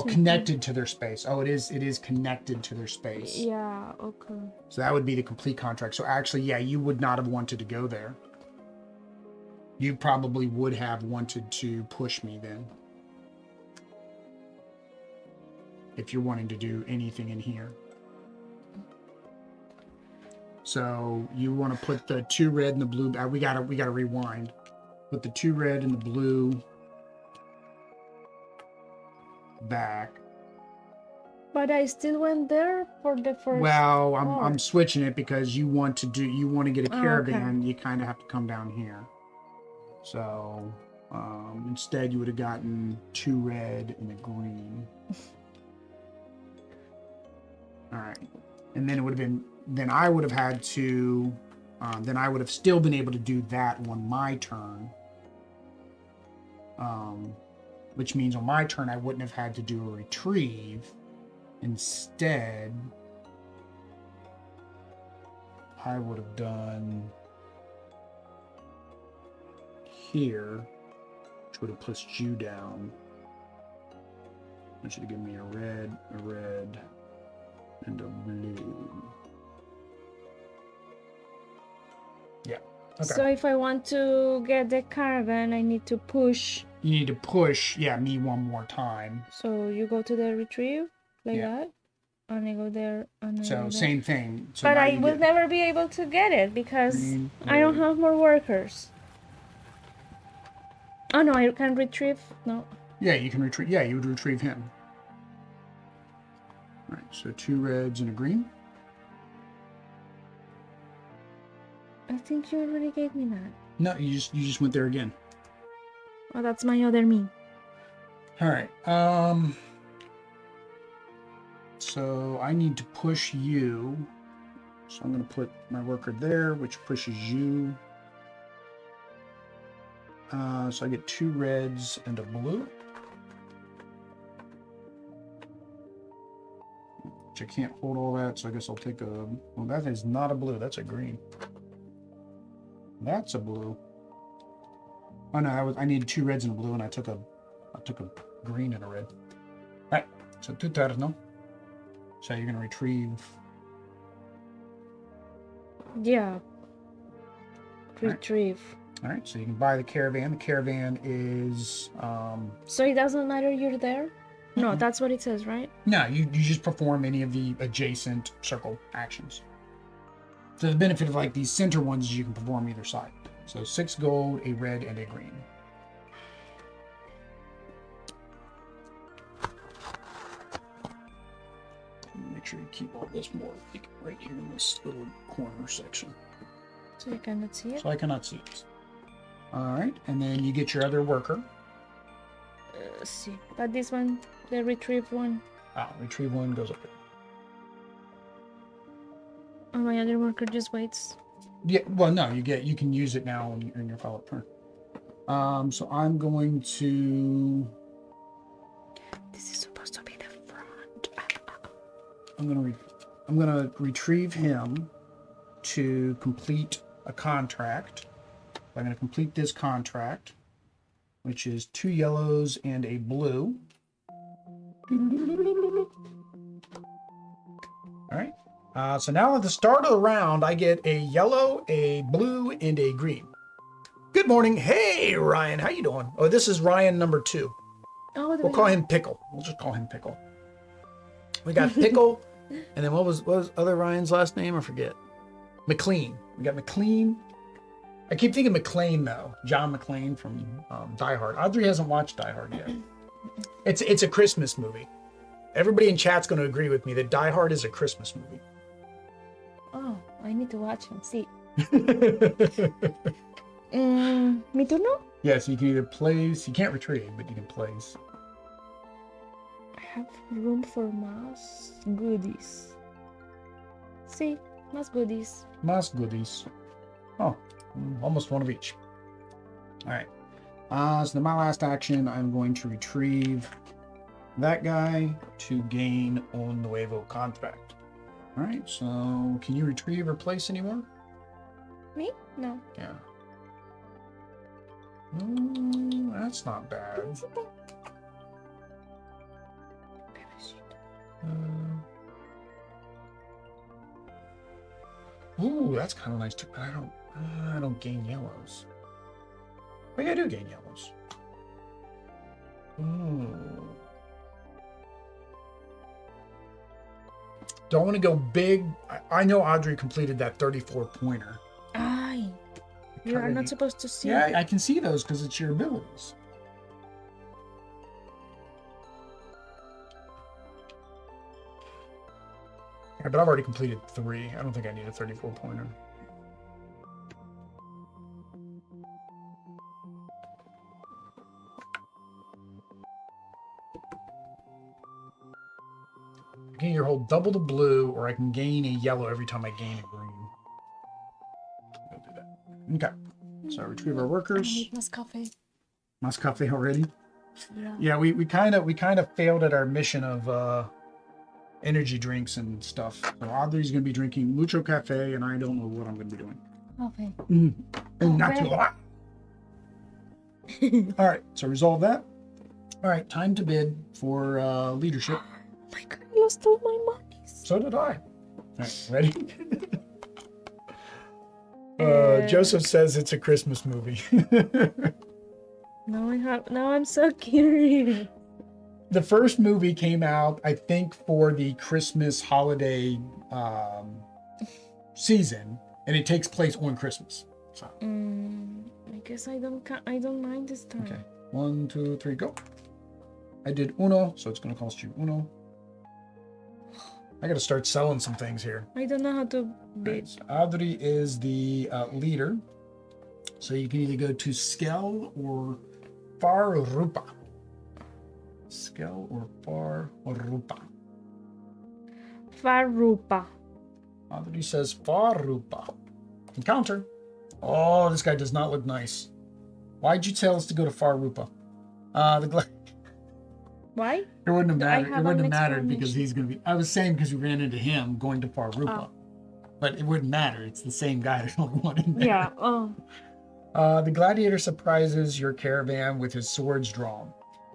Connected to their space. Oh, it is connected to their space. Yeah, okay. So that would be the complete contract. So actually, yeah, you would not have wanted to go there. You probably would have wanted to push me then. If you're wanting to do anything in here. So you want to put the 2 red and the blue. We gotta rewind. Put the 2 red and the blue back. But I still went there for the first. Well, I'm switching it because you want to get a caravan. Okay. You kind of have to come down here. So instead, you would have gotten 2 red and a green. and then it would have been, then I would have had to, then I would have still been able to do that on my turn. Which means on my turn, I wouldn't have had to do a retrieve. Instead, I would have done here, which would have pushed you down. That should have given me a red, and a blue. Yeah. Okay. So if I want to get the caravan, I need to push. You need to push, yeah, me one more time. So you go to the retrieve like Yeah. that, and I go there, and I go So there. same thing. So But now I you will get never be able to get it because green, I don't red. have more workers. Oh no, I can retrieve. No. Yeah, you can retrieve. Yeah, you would retrieve him. All right, so 2 reds and a green. I think you already gave me that. No, you just went there again. Oh, that's my other me. All right. So I need to push you. So I'm going to put my worker there, which pushes you. So I get 2 reds and a blue. Which I can't hold all that, so I guess I'll take a... Well, that is not a blue. That's a green. That's a blue. Oh no, I needed 2 reds and a blue, and I took a green and a red. All right, so 2 turno. So you're gonna retrieve. Yeah. Retrieve. All right, so you can buy the caravan. The caravan is So it doesn't matter you're there? No, that's what it says, right? no, you just perform any of the adjacent circle actions. So the benefit of like these center ones is you can perform either side. So 6 gold, a red, and a green. Make sure you keep all this more like right here in this little corner section. So you cannot see it? So I cannot see it. All right, and then you get your other worker. Let's see. But this one, the retrieve one. Retrieve 1 goes up there. Oh, my other worker just waits. Yeah, well, no, you can use it now in your follow-up turn. So I'm going to. This is supposed to be the front. I'm gonna retrieve him to complete a contract. I'm gonna complete this contract, which is 2 yellows and a blue. All right. So now at the start of the round, I get a yellow, a blue, and a green. Good morning. Hey, Ryan. How you doing? Oh, this is Ryan number 2. Oh, We'll call him Pickle. We'll just call him Pickle. We got Pickle, and then what was other Ryan's last name? I forget. McLean. We got McLean. I keep thinking McClane though. John McClane from Die Hard. Audrey hasn't watched Die Hard yet. It's a Christmas movie. Everybody in chat's going to agree with me that Die Hard is a Christmas movie. Oh, I need to watch and see. Mi turno? Yes, you can either place. You can't retrieve, but you can place. I have room for más goodies. See, más goodies. Mas goodies. Oh, almost one of each. All right. So then my last action, I'm going to retrieve that guy to gain un nuevo contract. All right. So can you retrieve or place anymore? Me? No. Yeah. That's not bad. Ooh, that's kind of nice too. But I don't gain yellows. Maybe I do gain yellows. Ooh. Do I want to go big? I know Audrey completed that 34-pointer. Ay, you are not supposed to see. Yeah, I can see those because it's your abilities. Yeah, but I've already completed 3. I don't think I need a 34-pointer. You can either hold double the blue, or I can gain a yellow every time I gain a green. I'll do that. Okay. So retrieve our workers. I need Nescafe. Mascafe already? Yeah. Yeah, we kind of failed at our mission of energy drinks and stuff. So Audrey's gonna be drinking mucho cafe, and I don't know what I'm gonna be doing. Coffee. And not too hot. All right, so resolve that. All right, time to bid for leadership. Oh my god, I lost all my monkeys. So did I. All right, ready? Joseph says it's a Christmas movie. Now I'm so curious. The first movie came out, I think, for the Christmas holiday season, and it takes place on Christmas. So. I guess I don't mind this time. Okay, 1, 2, 3, go. I did uno, so it's gonna cost you uno. I gotta start selling some things here. I don't know how to bid. Right, so Audrey is the leader, so you can either go to Skel or Farupa. Skel or Farupa. Farupa. Audrey says Farupa. Encounter. Oh, this guy does not look nice. Why'd you tell us to go to Farupa? Why? It wouldn't have mattered. It have wouldn't an have mattered because explanation. he's going to be. I was saying because we ran into him going to Farupa. Oh. But it wouldn't matter. It's the same guy. There's only one in there. Yeah. Oh. The gladiator surprises your caravan with his swords drawn.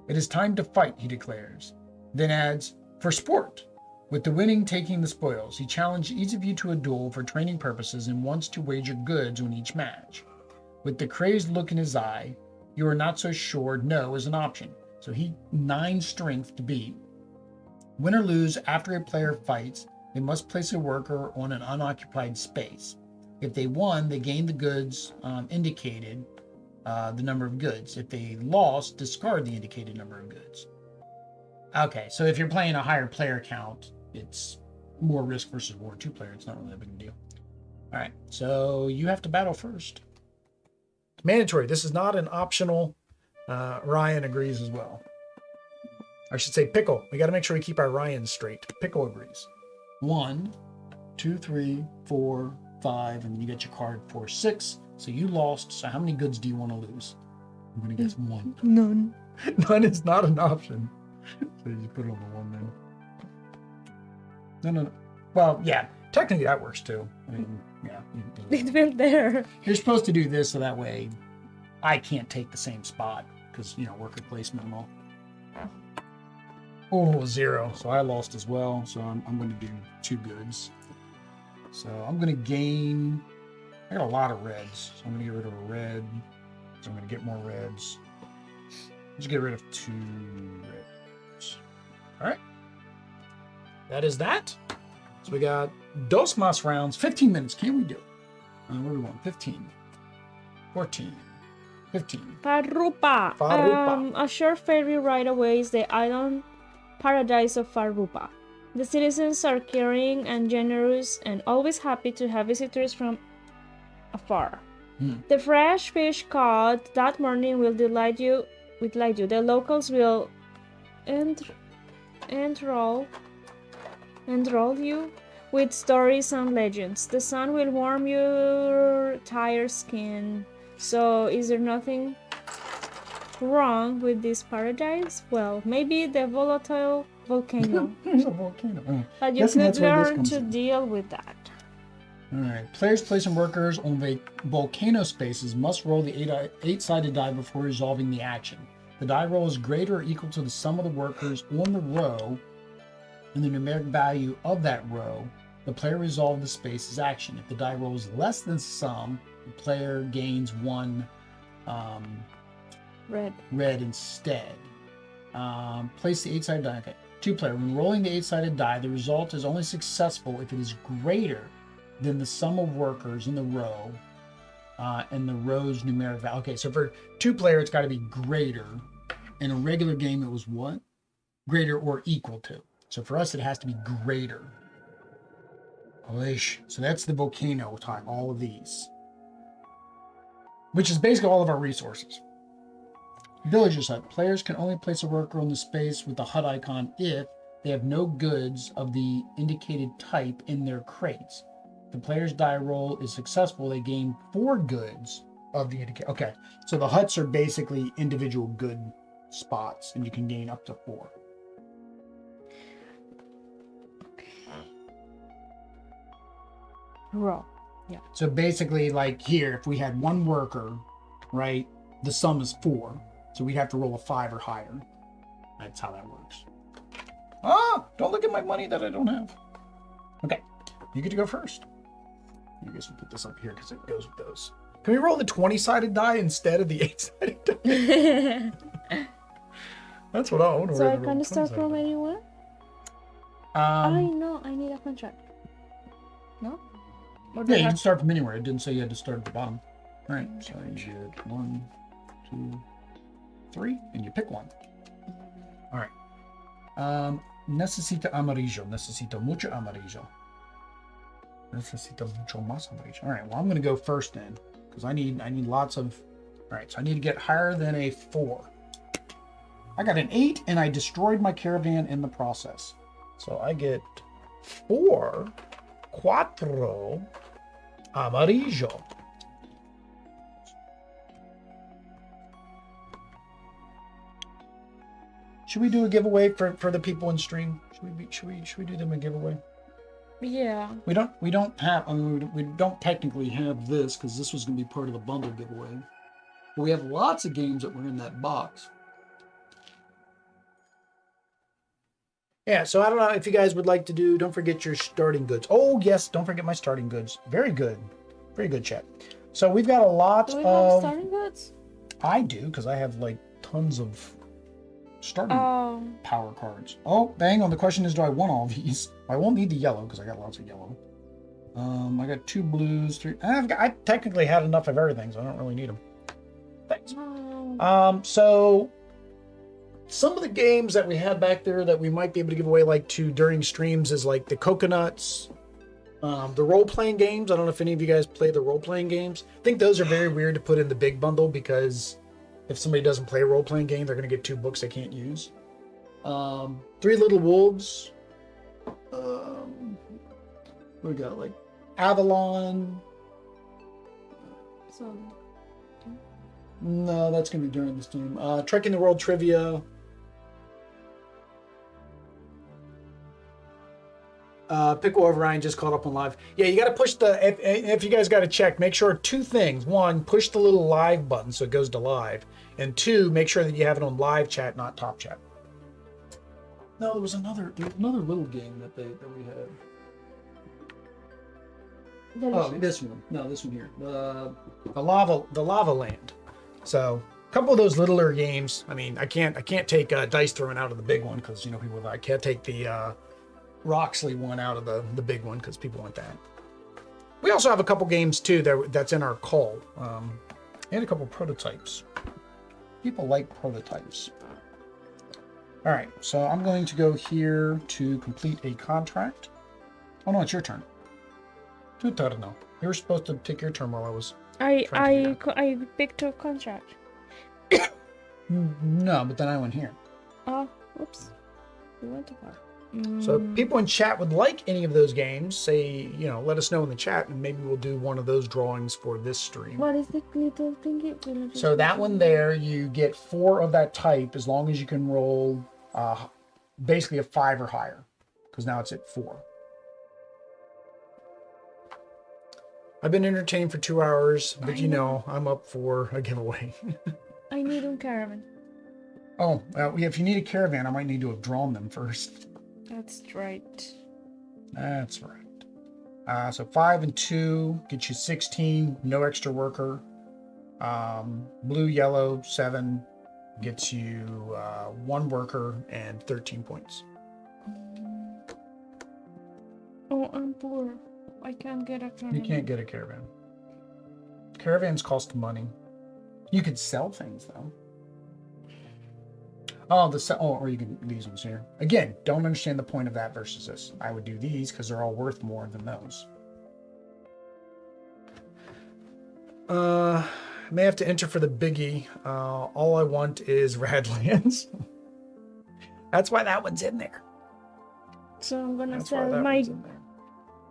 It is time to fight, he declares. Then adds, for sport. With the winning taking the spoils, he challenged each of you to a duel for training purposes and wants to wager goods on each match. With the crazed look in his eye, you are not so sure no is an option. So he 9 strength to beat. Win or lose, after a player fights, they must place a worker on an unoccupied space. If they won, they gain the goods indicated, the number of goods. If they lost, discard the indicated number of goods. Okay, so if you're playing a higher player count, it's more risk versus war. 2 player, it's not really a big deal. All right, so you have to battle first. Mandatory. This is not an optional. Ryan agrees as well. I should say Pickle. We got to make sure we keep our Ryans straight. Pickle agrees. 1, 2, 3, 4, 5, and then you get your card for 6. So you lost. So how many goods do you want to lose? I'm going to guess 1. None. None is not an option. So you put it on the 1 then. No. Well, yeah. Technically that works too. I mean, yeah. It went there. You're supposed to do this so that way I can't take the same spot because, worker placement and all. Oh, 0. So I lost as well. So I'm going to do 2 goods. So I'm going to gain. I got a lot of reds. So I'm going to get rid of a red. So I'm going to get more reds. Let's get rid of 2 reds. All right. That is that. So we got dos más rounds. 15 minutes. Can we do it? What do we want? 15. 14. 15. Farupa. Farupa. A short ferry ride away is the island paradise of Farupa. The citizens are caring and generous and always happy to have visitors from afar. The fresh fish caught that morning will delight you. The locals will enthrall you with stories and legends. The sun will warm your tired skin. So, is there nothing wrong with this paradise? Well, maybe the volatile volcano. There's a volcano. But you Guessing could that's where this learn comes to in. deal with that. All right. Players placing workers on volcano spaces must roll the 8-sided die before resolving the action. The die roll is greater or equal to the sum of the workers on the row and the numeric value of that row. The player resolved the space's action. If the die roll is less than sum, the player gains 1 red instead. Place the 8-sided die. Okay. 2-player. When rolling the 8-sided die, the result is only successful if it is greater than the sum of workers in the row and the row's numeric value. Okay, so for 2-player, it's got to be greater. In a regular game, it was what? Greater or equal to. So for us, it has to be greater. So that's the volcano type, all of these. Which is basically all of our resources. Villager's hut. Players can only place a worker on the space with the hut icon if they have no goods of the indicated type in their crates. If the player's die roll is successful, they gain 4 goods of the indicated. Okay, so the huts are basically individual good spots, and you can gain up to 4. Raw. Yeah. So basically, like here, if we had 1 worker, right, the sum is 4. So we'd have to roll a 5 or higher. That's how that works. Ah, don't look at my money that I don't have. Okay, you get to go first. I guess we'll put this up here because it goes with those. Can we roll the 20-sided die instead of the 8-sided die? That's what I want to So roll. I can start from anywhere? I know, I need a contract. No? Yeah, you can start from anywhere. It didn't say you had to start at the bottom. All right, so you get 1, 2, 3, and you pick one. All right. Necesito amarillo. Necesito mucho amarillo. Necesito mucho más amarillo. All right, well, I'm going to go first then, because I need lots of... All right, so I need to get higher than a 4. I got an 8, and I destroyed my caravan in the process. So I get 4, 4 amarillo. Should we do a giveaway for the people in stream? Should we do them a giveaway? Yeah. We don't have. I mean, we don't technically have this because this was going to be part of the bundle giveaway. But we have lots of games that were in that box. Yeah, so I don't know if you guys would like to do. Don't forget your starting goods. Oh yes, don't forget my starting goods. Very good, chat. So we've got a lot Do we of have starting goods? I do because I have like tons of starting power cards. Oh, bang on. The question is, do I want all these? I won't need the yellow because I got lots of yellow. I got 2 blues, 3. I technically had enough of everything, so I don't really need them. Thanks. So some of the games that we had back there that we might be able to give away like to during streams is like the coconuts, the role-playing games. I don't know if any of you guys play the role-playing games. I think those are very weird to put in the big bundle because if somebody doesn't play a role-playing game, they're going to get 2 books they can't use. 3 Little Wolves. We got like Avalon. So. No, that's going to be during the stream. Trekking the World Trivia. Pickle over Ryan just caught up on live. Yeah, you got to push the, if you guys got to check, make sure 2 things. 1, push the little live button so it goes to live. And 2, make sure that you have it on live chat, not top chat. No, there was another little game that we had. Oh, this one. No, this one here. The lava land. So a couple of those littler games. I mean, I can't take dice throwing out of the big one because people I can't take the Roxley one out of the big one because people want that. We also have a couple games too that's in our call, and a couple prototypes. People like prototypes. All right, so I'm going to go here to complete a contract. Oh no, it's your turn. Tu turno. You were supposed to take your turn while I was. I picked a contract. No, but then I went here. Oh, oops. We went too far. So if people in chat would like any of those games, say, let us know in the chat, and maybe we'll do one of those drawings for this stream. What is the little thingy? So that one there, you get 4 of that type as long as you can roll basically a 5 or higher, because now it's at 4. I've been entertained for 2 hours, but I'm up for a giveaway. I need a caravan. Oh, if you need a caravan, I might need to have drawn them first. That's right. That's right. So 5 and 2 get you 16, no extra worker. Blue, yellow, 7 gets you 1 worker and 13 points. Oh, I'm poor. I can't get a caravan. You can't get a caravan. Caravans cost money. You could sell things though. Or you can these ones here. Again, don't understand the point of that versus this. I would do these because they're all worth more than those. May have to enter for the biggie. All I want is Radlands. That's why that one's in there. So I'm gonna That's why sell that one's in there.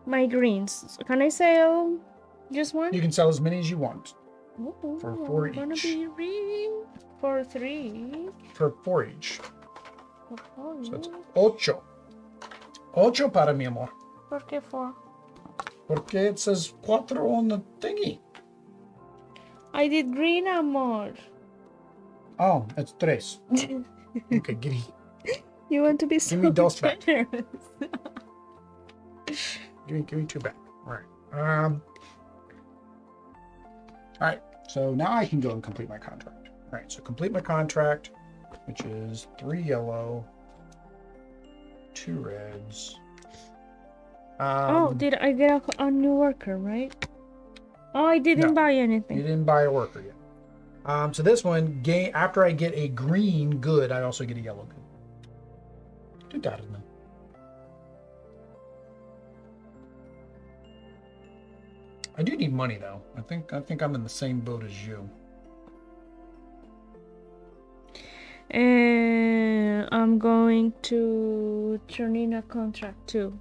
my greens. So can I sell just one? You can sell as many as you want. Ooh, for 4 I'm gonna each. be for 3. For 4 each. For 4 So it's each. 8. 8 para mi amor. ¿Por qué 4? Porque it says 4 on the thingy. I did green, amor. Oh, it's 3. Okay, give You want to be so me dos back. generous. me 2 back. All right. All right. So now I can go and complete my contract. All right. So complete my contract, which is 3 yellow, 2 reds. Did I get a new worker, right? Oh, I didn't buy anything. You didn't buy a worker yet. So this one, after I get a green good, I also get a yellow good. Do that, man. I do need money though. I think I'm in the same boat as you. And I'm going to turn in a contract too.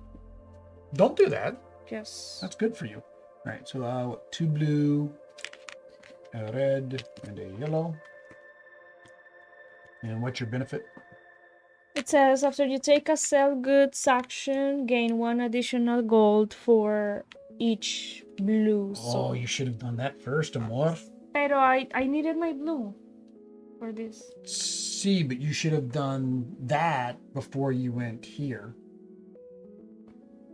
Don't do that. Yes. That's good for you. All right. So 2 blue, a red, and a yellow. And what's your benefit? It says after you take a sell goods action, gain 1 additional gold for each blue. Oh, you should have done that first, amor. Pero I needed my blue for this. See, but you should have done that before you went here.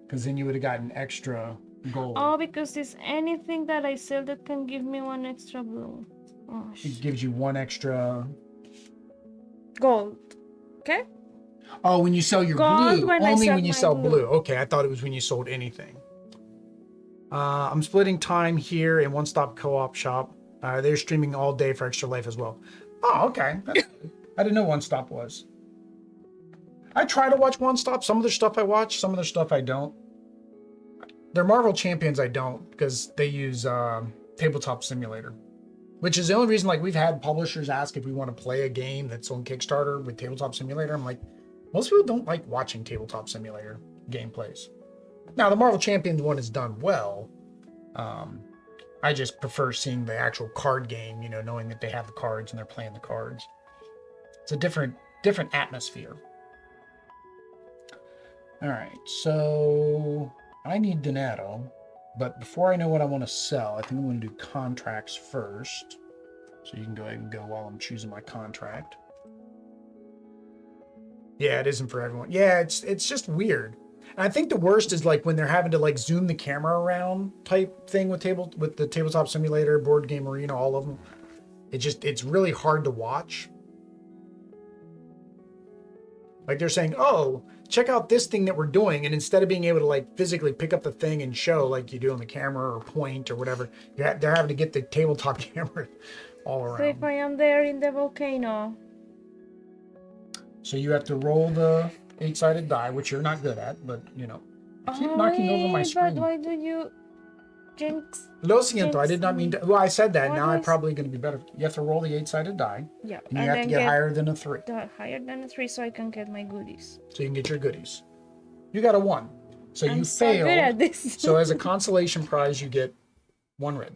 Because then you would have gotten extra gold. Oh, because it's anything that I sell that can give me 1 extra blue. Oh, It gives you 1 extra gold. Okay? Oh, when you sell your Gold blue. when I Only sell when you my sell blue. blue. Okay, I thought it was when you sold anything. I'm splitting time here in One Stop Co-op Shop. They're streaming all day for Extra Life as well. Oh, okay. I didn't know One Stop was. I try to watch One Stop. Some of their stuff I watch, some of their stuff I don't. Their Marvel Champions I don't, because they use Tabletop Simulator. Which is the only reason, like, we've had publishers ask if we want to play a game that's on Kickstarter with Tabletop Simulator. I'm like, most people don't like watching Tabletop Simulator gameplays. Now, the Marvel Champions one is done well. I just prefer seeing the actual card game, you know, knowing that they have the cards and they're playing the cards. It's a different atmosphere. All right, so I need dinero, but before I know what I want to sell, I think I'm going to do contracts first. So you can go ahead and go while I'm choosing my contract. Yeah, it isn't for everyone. Yeah, it's just weird. And I think the worst is like when they're having to like zoom the camera around type thing with the Tabletop Simulator, Board Game Arena, all of them. It's really hard to watch. Like they're saying, oh, check out this thing that we're doing. And instead of being able to like physically pick up the thing and show like you do on the camera or point or whatever, they're having to get the tabletop camera all around. So if I am there in the volcano. So you have to roll the 8-sided die, which you're not good at, but you know. Keep knocking over my screen. But why do you jinx? Lo siento, I did not mean to. Well, I said that. What Now I'm was- probably going to be better. You have to roll the 8-sided die. Yeah. And you have to get higher than a 3. Higher than a 3 so I can get my goodies. So you can get your goodies. You got a 1. So I'm you so good failed. at this. So as a consolation prize, you get 1 red.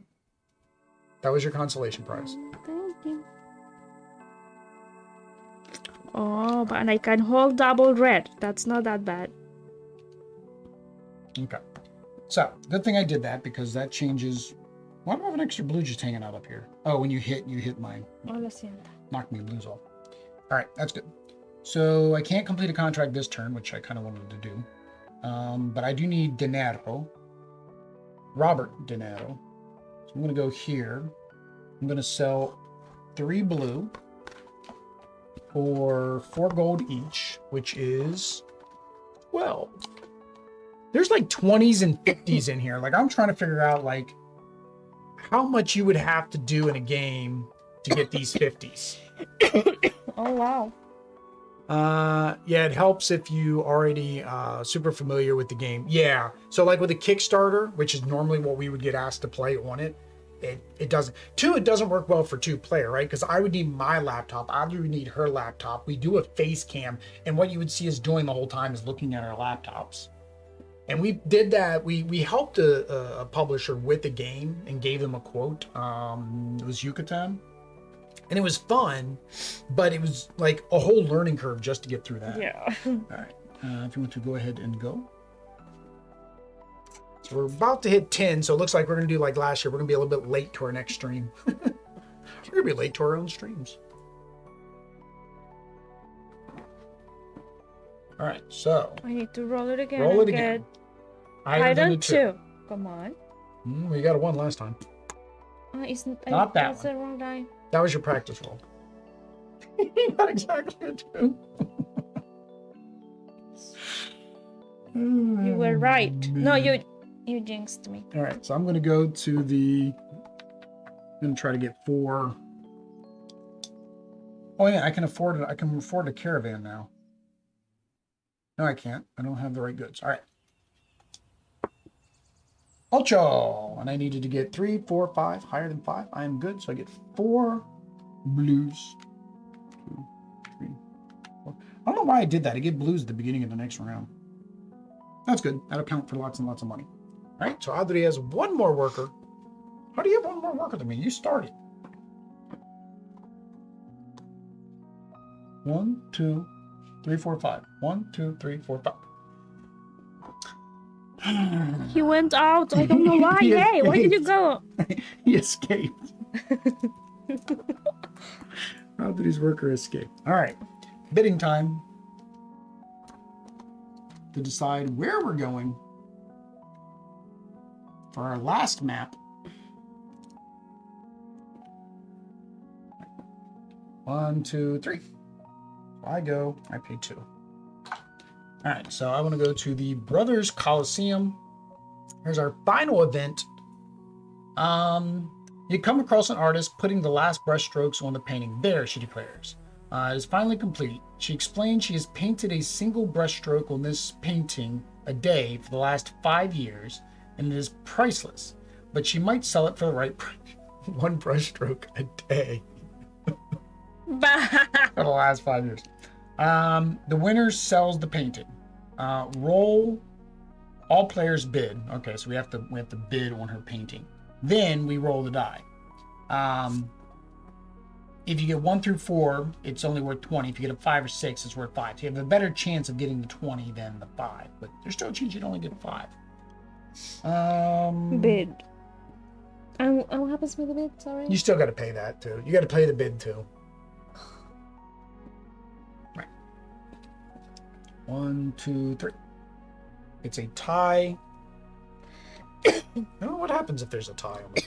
That was your consolation prize. Thank you. Oh, but I can hold double red. That's not that bad. Okay. So, good thing I did that because that changes. Why do I have an extra blue just hanging out up here? Oh, when you hit mine. Oh, lo siento. Knock me blues off. All right, that's good. So I can't complete a contract this turn, which I kind of wanted to do. But I do need dinero. Robert dinero. So I'm going to go here. I'm going to sell 3 blue for 4 gold each, which is 12. There's like 20s and 50s in here. Like I'm trying to figure out like how much you would have to do in a game to get these 50s. Oh, wow. Yeah, it helps if you already super familiar with the game. Yeah. So like with a Kickstarter, which is normally what we would get asked to play on it, it doesn't. Two, it doesn't work well for 2-player, right? Because I would need my laptop, Audrey would need her laptop. We do a face cam, and what you would see us doing the whole time is looking at our laptops. And we did that. We helped a publisher with the game and gave them a quote. It was Yucatan. And it was fun, but it was like a whole learning curve just to get through that. Yeah. All right. If you want to go ahead and go. So we're about to hit 10, so it looks like we're going to do like last year. We're going to be a little bit late to our next stream. We're going to be late to our own streams. All right, so. I need to roll it again. Roll it again. Higher than 2. Come on. We got a 1 last time. Not that that's the wrong die. That was your practice roll. Not exactly a 2. You were right. No, you jinxed me. All right, so I'm going to go to the. I'm going to try to get 4. Oh yeah, I can afford it. I can afford a caravan now. No, I can't. I don't have the right goods. All right. Ocho, and I needed to get 3, 4, 5, higher than 5. I am good, so I get 4 blues. 2, 3, 4. I don't know why I did that. I get blues at the beginning of the next round. That's good. That'll count for lots and lots of money. All right, so Adri has 1 more worker. How do you have 1 more worker than me? You started. 1, 2, 3, 4, 5. 1, 2, 3, 4, 5. He went out. I don't know why. Hey, where did you go? He escaped. How did his worker escape? All right, bidding time to decide where we're going for our last map. 1, 2, 3. I go. I pay 2. All right, so I want to go to the Brothers Coliseum. Here's our final event. You come across an artist putting the last brushstrokes on the painting. There, she declares. It is finally complete. She explains she has painted a single brushstroke on this painting a day for the last 5 years, and it is priceless. But she might sell it for the right price. 1 brushstroke a day. For the last 5 years. The winner sells the painting. Roll. All players bid. Okay, so we have to bid on her painting. Then we roll the die. If you get 1 through 4, it's only worth 20. If you get a 5 or 6, it's worth 5. So you have a better chance of getting the 20 than the 5. But there's still a chance you'd only get 5. Bid. And what happens with the bid? Sorry. You still got to pay that too. You got to pay the bid too. Right. 1, 2, 3. It's a tie. No, what happens if there's a tie on the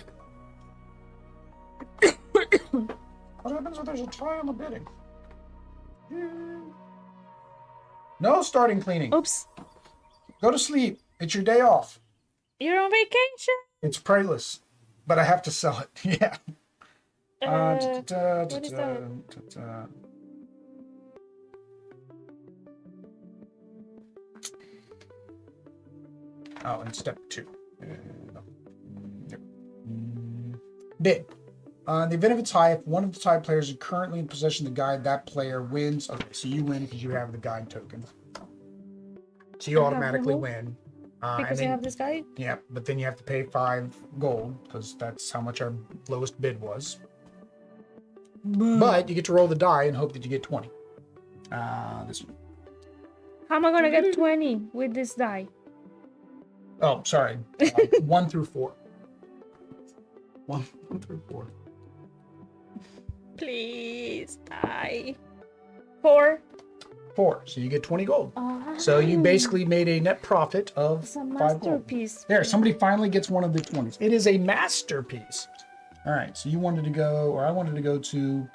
bidding? What happens if there's a tie on the bidding? No starting cleaning. Oops. Go to sleep. It's your day off. You're on vacation. It's priceless, but I have to sell it. Yeah. What is that? Oh, and step 2. Bid. In the event of a tie, if one of the tie players is currently in possession of the guide, that player wins. Okay, so you win because you have the guide token. So you automatically win. Because you have this guide? Yeah, but then you have to pay 5 gold because that's how much our lowest bid was. But you get to roll the die and hope that you get 20. This one. How am I going to get 20 with this die? Oh, sorry. 1 through 4. 1 through 4. Please die. 4. 4. So you get 20 gold. So you basically made a net profit of It's a 5 gold. masterpiece. There, somebody finally gets one of the 20s. It is a masterpiece. All right, so you wanted to go, or I wanted to go to...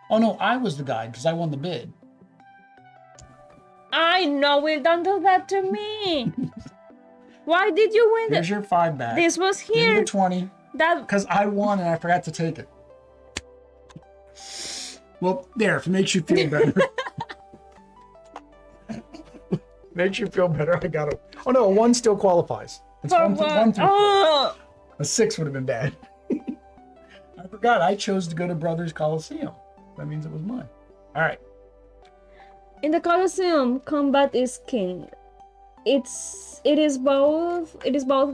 Oh, no, I was the guide because I won the bid. I know, Will, don't do that to me. Why did you win Here's your 5 back. This was Give me here. the 20 That because I won and I forgot to take it. Well, there, if it makes you feel better. Makes you feel better. I got it. Oh, no, a 1 still qualifies. It's for 1 what? through 4. Oh, A 6 would have been bad. forgot. I chose to go to Brothers Coliseum. That means it was mine. All right. In the Colosseum, combat is king. It is both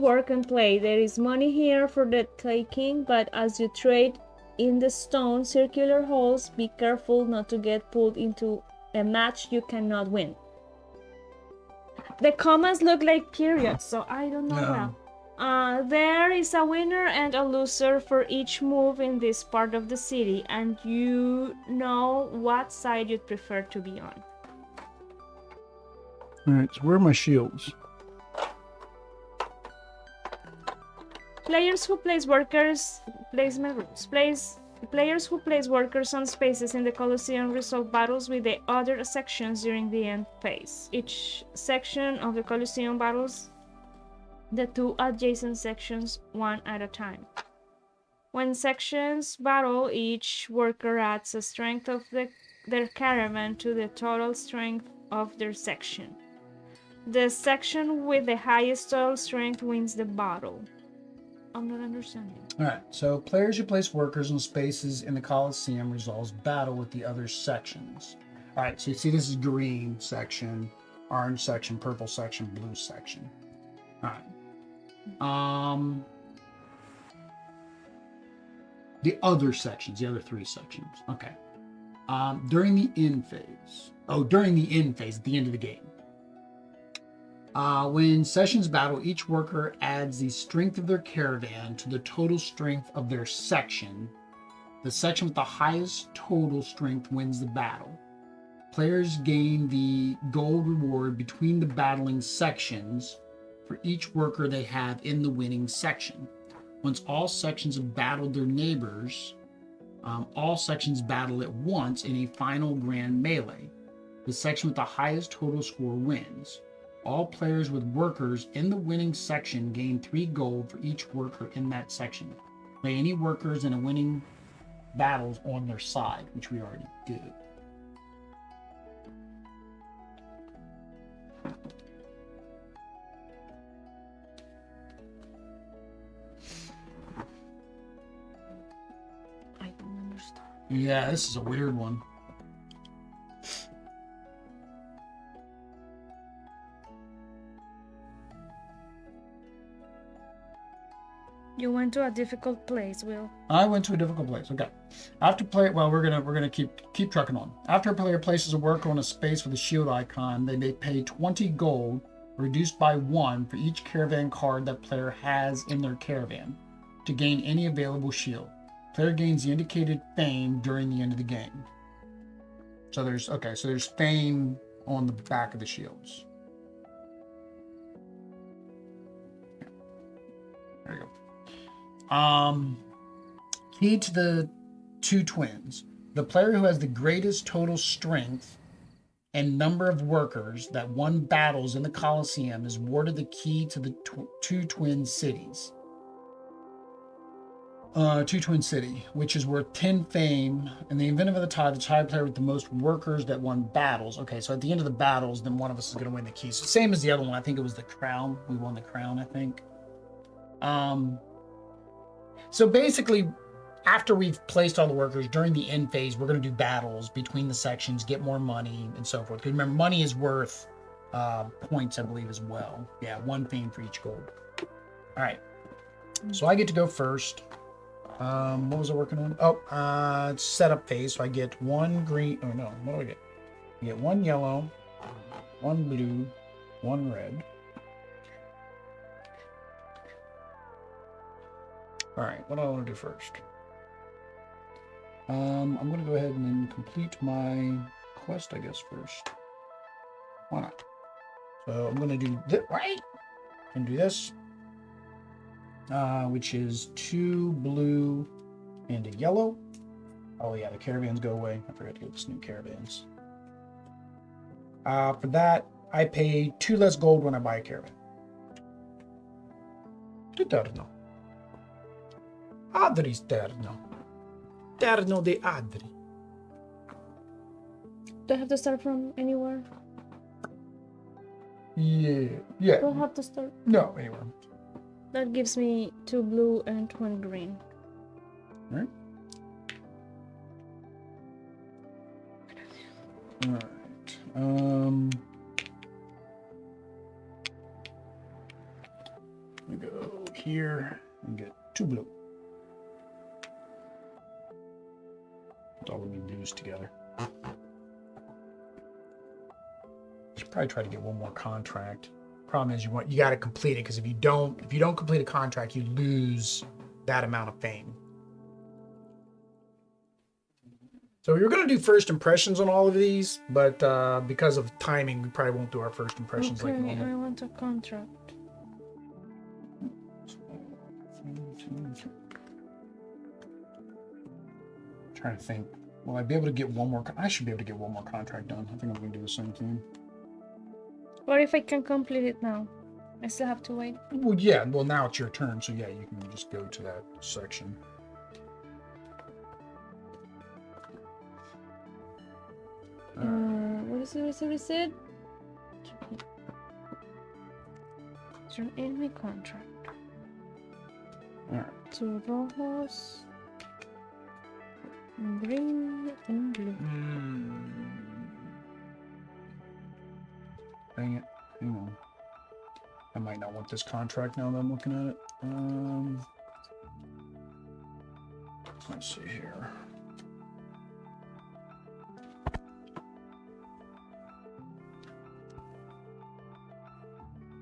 work and play. There is money here for the taking, but as you trade in the stone circular holes, be careful not to get pulled into a match you cannot win. The commas look like periods, so I don't know well. There is a winner and a loser for each move in this part of the city, and you know what side you'd prefer to be on. Alright, so where are my shields? Players who place workers players who place workers on spaces in the Colosseum resolve battles with the other sections during the end phase. Each section of the Colosseum battles the two adjacent sections one at a time. When sections battle, each worker adds a strength of their caravan to the total strength of their section. The section with the highest total strength wins the battle. I'm not understanding. Alright, so players who place workers in spaces in the Coliseum resolves battle with the other sections. Alright, so you see this is green section, orange section, purple section, blue section. Alright. The other sections, the other three sections. Okay. During the end phase. During the end phase, at the end of the game. When sessions battle, each worker adds the strength of their caravan to the total strength of their section. The section with the highest total strength wins the battle. Players gain the gold reward between the battling sections for each worker they have in the winning section. Once all sections have battled their neighbors, all sections battle at once in a final grand melee. The section with the highest total score wins. All players with workers in the winning section gain 3 gold for each worker in that section. Lay any workers in a winning battles on their side, which we already did. I don't understand. Yeah, this is a weird one. You went to a difficult place, Will. I went to a difficult place. Okay. After play, well, we're gonna keep trucking on. After a player places a worker on a space with a shield icon, they may pay 20 gold, reduced by 1 for each caravan card that player has in their caravan, to gain any available shield. Player gains the indicated fame during the end of the game. So there's fame on the back of the shields. There you go. Key to the 2 twins. The player who has the greatest total strength and number of workers that won battles in the Colosseum is awarded the key to the 2 twin cities. 2 twin city, which is worth 10 fame. In the event of the tie player with the most workers that won battles. Okay, so at the end of the battles, then one of us is going to win the keys. So same as the other one. I think it was the crown. We won the crown, I think. So basically, after we've placed all the workers during the end phase, we're going to do battles between the sections, get more money, and so forth. Because remember, money is worth points, I believe, as well. Yeah, 1 fame for each gold. All right. So I get to go first. What was I working on? Oh, setup phase. So I get 1 green. Oh, no. What do I get? I get 1 yellow, 1 blue, 1 red. All right, what do I want to do first? I'm going to go ahead and then complete my quest, I guess, first. Why not? So I'm going to do this, right? And do this, which is 2 blue and a yellow. Oh yeah, the caravans go away. I forgot to get this new caravans. For that, I pay 2 less gold when I buy a caravan. Terno. Adri's terno. Terno de Adri. Do I have to start from anywhere? Yeah. Do I have to start? No, anywhere. That gives me 2 blue and 1 green. All right. All right. We go here and get 2 blue. That's all we need to use together. Should probably try to get 1 more contract. Problem is you got to complete it, because if you don't complete a contract, you lose that amount of fame. So we were going to do first impressions on all of these, but because of timing, we probably won't do our first impressions like normal. I want a contract. Trying to think. Will I be able to get 1 more? I should be able to get 1 more contract done. I think I'm going to do the same thing. What if I can complete it now? I still have to wait. Well, yeah. Well, now it's your turn, so yeah, you can just go to that section. What is it? Turn in my contract. All right. 2 rojos, green and blue. Dang it. Hang on. I might not want this contract now that I'm looking at it. Let's see here.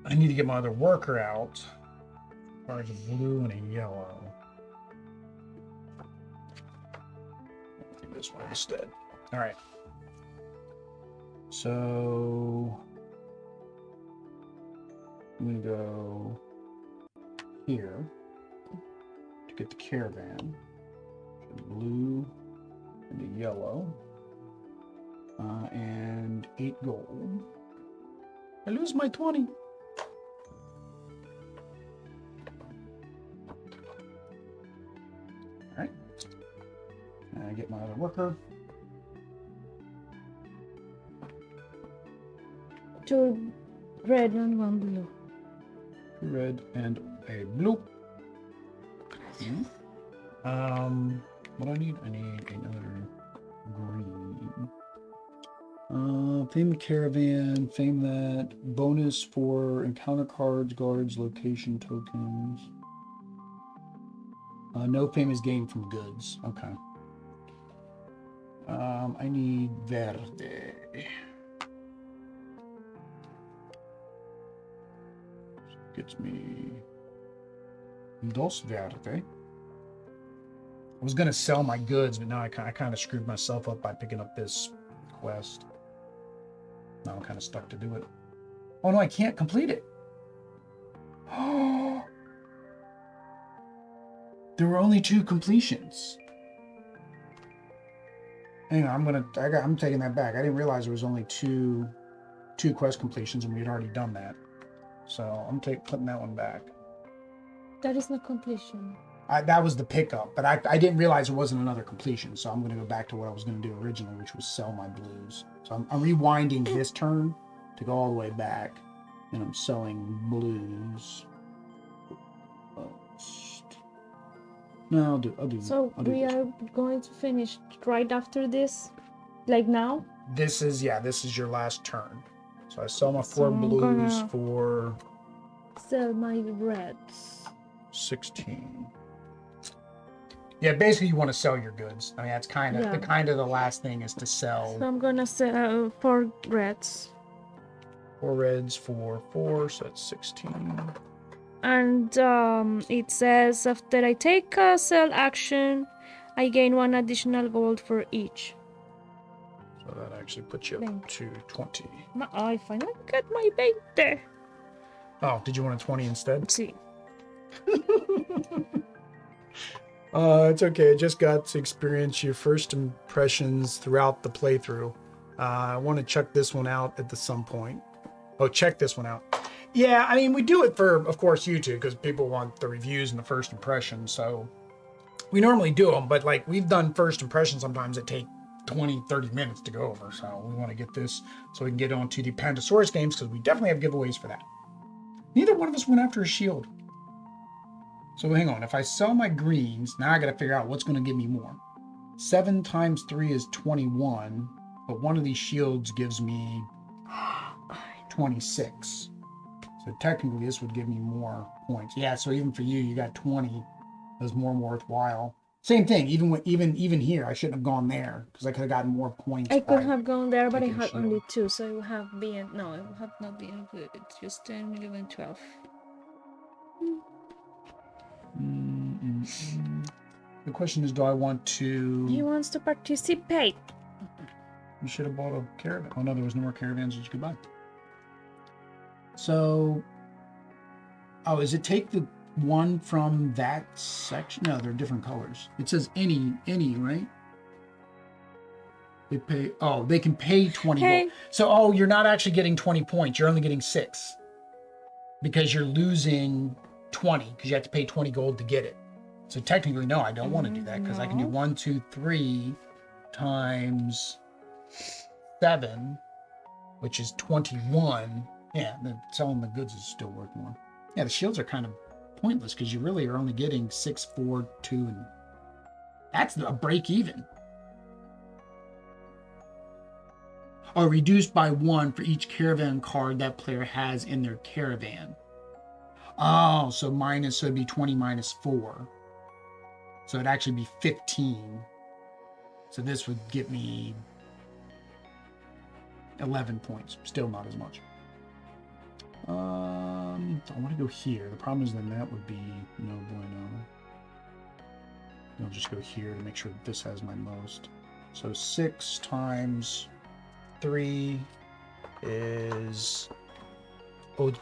I need to get my other worker out. Requires a blue and a yellow. I'll do this one instead. All right. So I'm going to go here to get the caravan. The blue and the yellow. And 8 gold. I lose my 20. Alright. And I get my other worker. 2 red and 1 blue. 2 red and a blue. What do I need? I need another green. Fame caravan, fame that. Bonus for encounter cards, guards, location tokens. No fame is gained from goods. Okay. I need verde. Gets me dos verde. I was gonna sell my goods, but now I kind of screwed myself up by picking up this quest. Now I'm kind of stuck to do it. Oh no, I can't complete it. Oh, there were only 2 completions. Hang on, I'm taking that back. I didn't realize there was only two quest completions, and we had already done that. So I'm putting that one back. That is not completion. That was the pickup, but I didn't realize there wasn't another completion. So I'm going to go back to what I was going to do originally, which was sell my blues. So I'm rewinding this turn to go all the way back, and I'm selling blues. No, I'll do. So we are going to finish right after this, like now. This is your last turn. So I sell my 4 blues for sell my reds. 16. Yeah, basically you want to sell your goods. I mean, that's kind of the last thing is to sell. So I'm gonna sell 4 reds. 4 reds for 4, so that's 16. And it says after I take a sell action, I gain 1 additional gold for each. So that actually puts you up to 20. I finally got my 20. Oh, did you want a 20 instead? See. It's okay. I just got to experience your first impressions throughout the playthrough. I want to check this one out at some point. Oh, check this one out. Yeah, I mean, we do it for, of course, YouTube, because people want the reviews and the first impressions. So we normally do them, but like we've done first impressions sometimes that take 20, 30 minutes to go over. So we want to get this so we can get on to the Pandasaurus games, because we definitely have giveaways for that. Neither one of us went after a shield. So hang on, if I sell my greens, now I got to figure out what's going to give me more. 7 times 3 is 21. but one of these shields gives me 26. So technically this would give me more points. Yeah, so even for you, you got 20. That's more worthwhile. Same thing, even here, I shouldn't have gone there because I could have gotten more points. I could have gone there, but I taking had shield. only 2, so it would have been, no, it would have not been good. It's just 10, 11, 12. The question is, do I want to... He wants to participate. You should have bought a caravan. Oh no, there was no more caravans that you could buy. So, oh, is it take the one from that section? No, they're different colors. It says any, right? They pay, oh, they can pay 20 gold. So, oh, you're not actually getting 20 points. You're only getting 6. Because you're losing 20, because you have to pay 20 gold to get it. So technically, no, I don't want to do that, because I can do 1, 2, 3 times 7, which is 21. Yeah, then selling the goods is still worth more. Yeah, the shields are kind of pointless because you really are only getting 6, 4, 2, and that's a break even. Or reduced by 1 for each caravan card that player has in their caravan. Oh, so it'd be 20 minus 4. So it'd actually be 15. So this would get me 11 points. Still not as much. I want to go here. The problem is then that would be no bueno. I'll just go here to make sure that this has my most. So 6 times 3 is 80.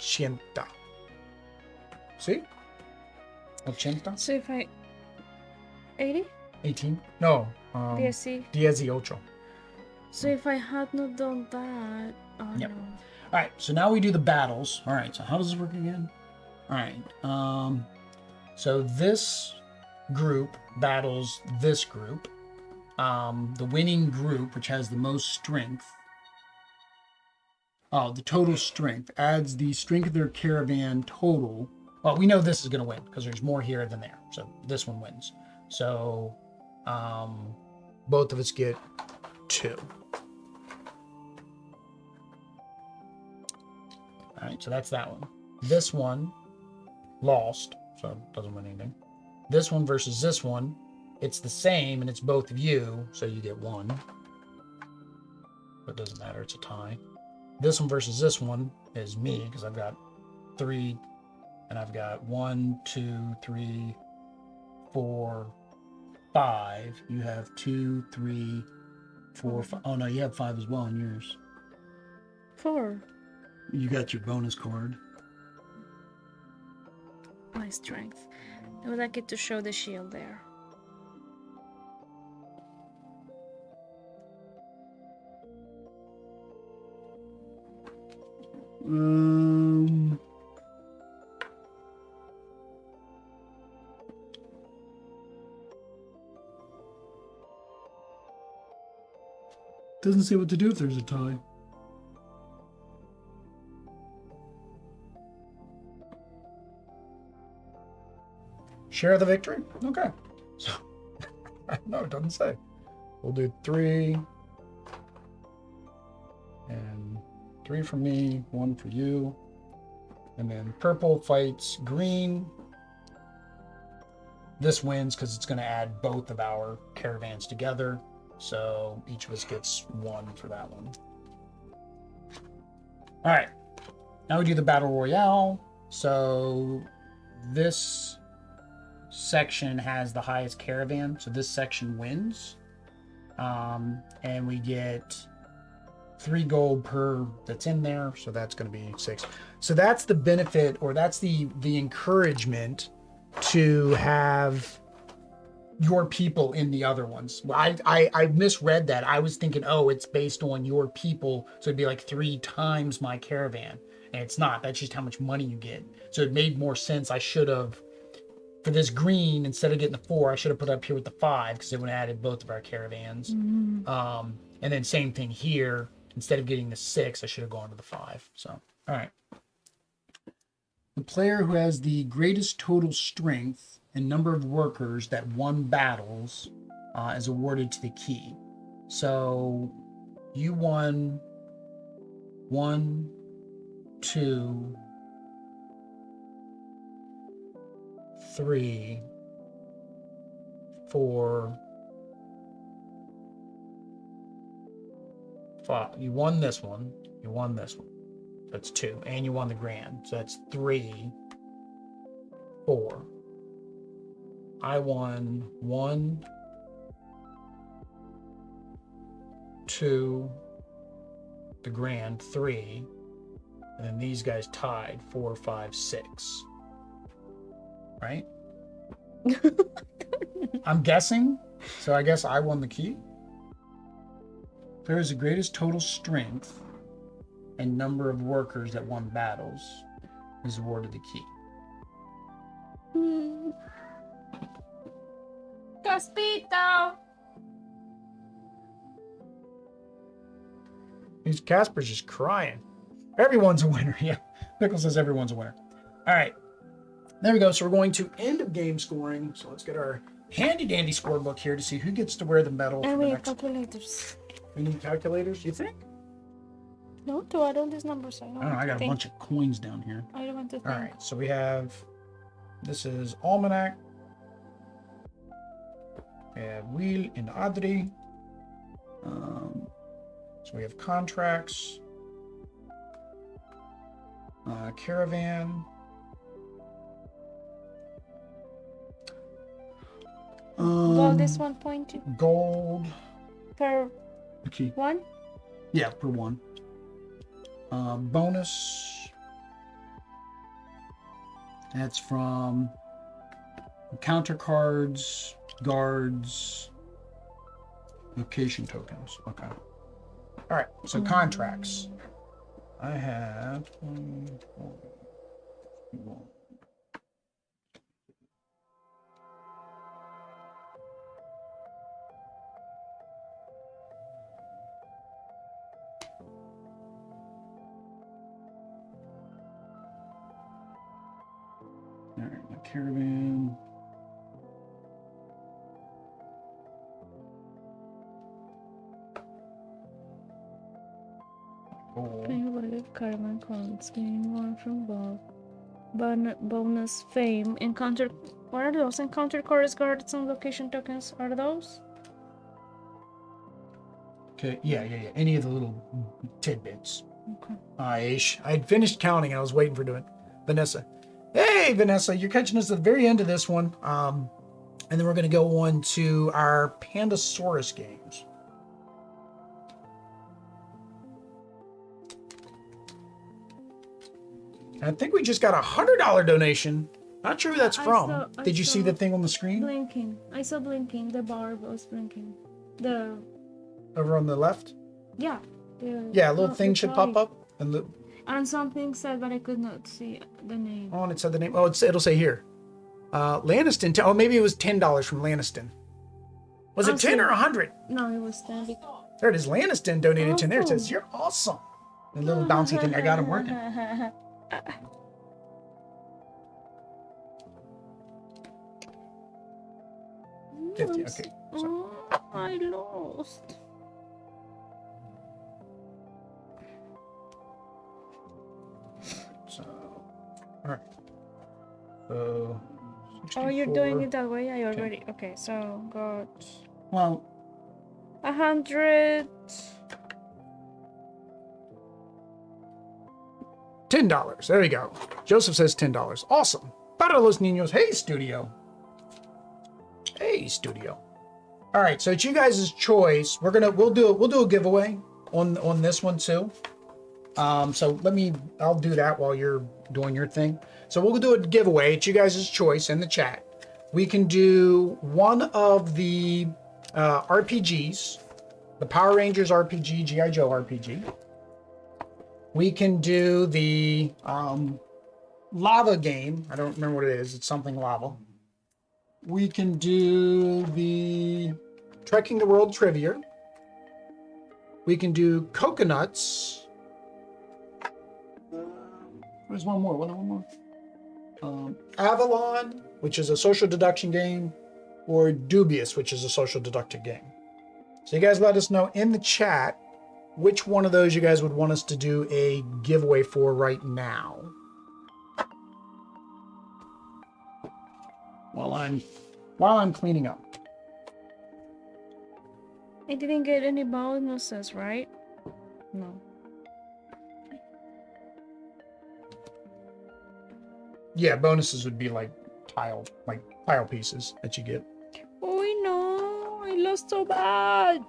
See? 80? So if I... 80? 18? No. 18. 18. So if I had not done that... Oh, yep. no. All right, so now we do the battles. All right, so how does this work again? All right, so this group battles this group. The winning group, which has the most strength. Oh, the total strength adds the strength of their caravan total. Well, we know this is going to win because there's more here than there. So this one wins. So both of us get 2. All right, so that's that one. This one lost, so it doesn't win anything. This one versus this one, it's the same and it's both of you, so you get 1. But it doesn't matter, it's a tie. This one versus this one is me, because I've got 3, and I've got 1, 2, 3, 4, 5. You have 2, 3, 4, 5. Oh no, you have 5 as well in yours. 4. You got your bonus card. My strength. I would like it to show the shield there. Doesn't say what to do if there's a tie. Share the victory? Okay. So, no, it doesn't say. We'll do 3. And 3 for me, 1 for you. And then purple fights green. This wins because it's going to add both of our caravans together. So each of us gets 1 for that one. All right. Now we do the battle royale. So this section has the highest caravan. So this section wins. And we get 3 gold per that's in there. So that's going to be 6. So that's the benefit, or that's the encouragement to have your people in the other ones. I misread that. I was thinking, oh, it's based on your people. So it'd be like 3 times my caravan. And it's not. That's just how much money you get. So it made more sense. I should have, for this green, instead of getting the 4, I should have put it up here with the 5 because it would have added both of our caravans. And then same thing here. Instead of getting the 6, I should have gone to the 5. So, all right. The player who has the greatest total strength and number of workers that won battles is awarded to the key. So You won 1, 2, 3, 4, 5. You won this one. You won this one. That's 2. And you won the grand. So that's 3, 4. I won 1, 2, the grand 3, and then these guys tied 4, 5, 6. Right? I'm guessing. So I guess I won the key. There is the greatest total strength and number of workers that won battles is awarded the key. Caspito. Casper's just crying. Everyone's a winner. Yeah. Nickel says everyone's a winner. All right. There we go. So we're going to end of game scoring. So let's get our handy dandy scorebook here to see who gets to wear the medal. And for we the have next... calculators. We need calculators, you think? No, to add all these numbers. I don't know. I got a bunch of coins down here. I don't want to think. All right. So we have, this is Almanac. We have Wheel and Adri. So we have contracts. Caravan. Gold is 1 point Gold. per Okay. 1. Yeah, per 1. Bonus. That's from counter cards, guards, location tokens. Okay. All right. So contracts. I have 1, 4, 1. All right, the caravan. Caravan coins gain 1 from Bob. Bonus fame. Encounter. What are those? Encounter cards, guards, and location tokens. Are those? Okay, yeah. Any of the little tidbits. Okay. I'd finished counting. I was waiting for doing Vanessa. Hey, Vanessa, you're catching us at the very end of this one. And then we're going to go on to our Pandasaurus games. I think we just got a $100 donation. Not sure who that's from. Did you see the thing on the screen? Blinking. I saw blinking. The bar was blinking. Over on the left? Yeah. Yeah, a little thing should pop up. And something said, but I could not see the name. Oh, and it said the name. Oh, it'll say here. Lanniston. Oh, maybe it was $10 from Lanniston. Was it 10 or 100? No, it was 10. There it is. Lanniston donated 10 there. It says, you're awesome. The little bouncy thing. I got him working. 50. Okay. Oh, I lost. So, all right. So, oh, you're doing it that way? I already. Okay, so got. Well, 100. $10. There we go. Joseph says $10. Awesome. Para los niños. Hey, studio. Hey, studio. All right, so it's you guys' choice. We'll do a giveaway on this one too. So I'll do that while you're doing your thing. So we'll do a giveaway. It's you guys' choice in the chat. We can do one of the RPGs, the Power Rangers RPG, G.I. Joe RPG. We can do the lava game. I don't remember what it is. It's something lava. We can do the Trekking the World Trivia. We can do coconuts. There's one more. One more. Avalon, which is a social deduction game, or Dubious, which is a social deductive game. So you guys let us know in the chat which one of those you guys would want us to do a giveaway for right now. While I'm cleaning up. I didn't get any bonuses, right? No. Yeah, bonuses would be like tile pieces that you get. Oh no, I lost so bad.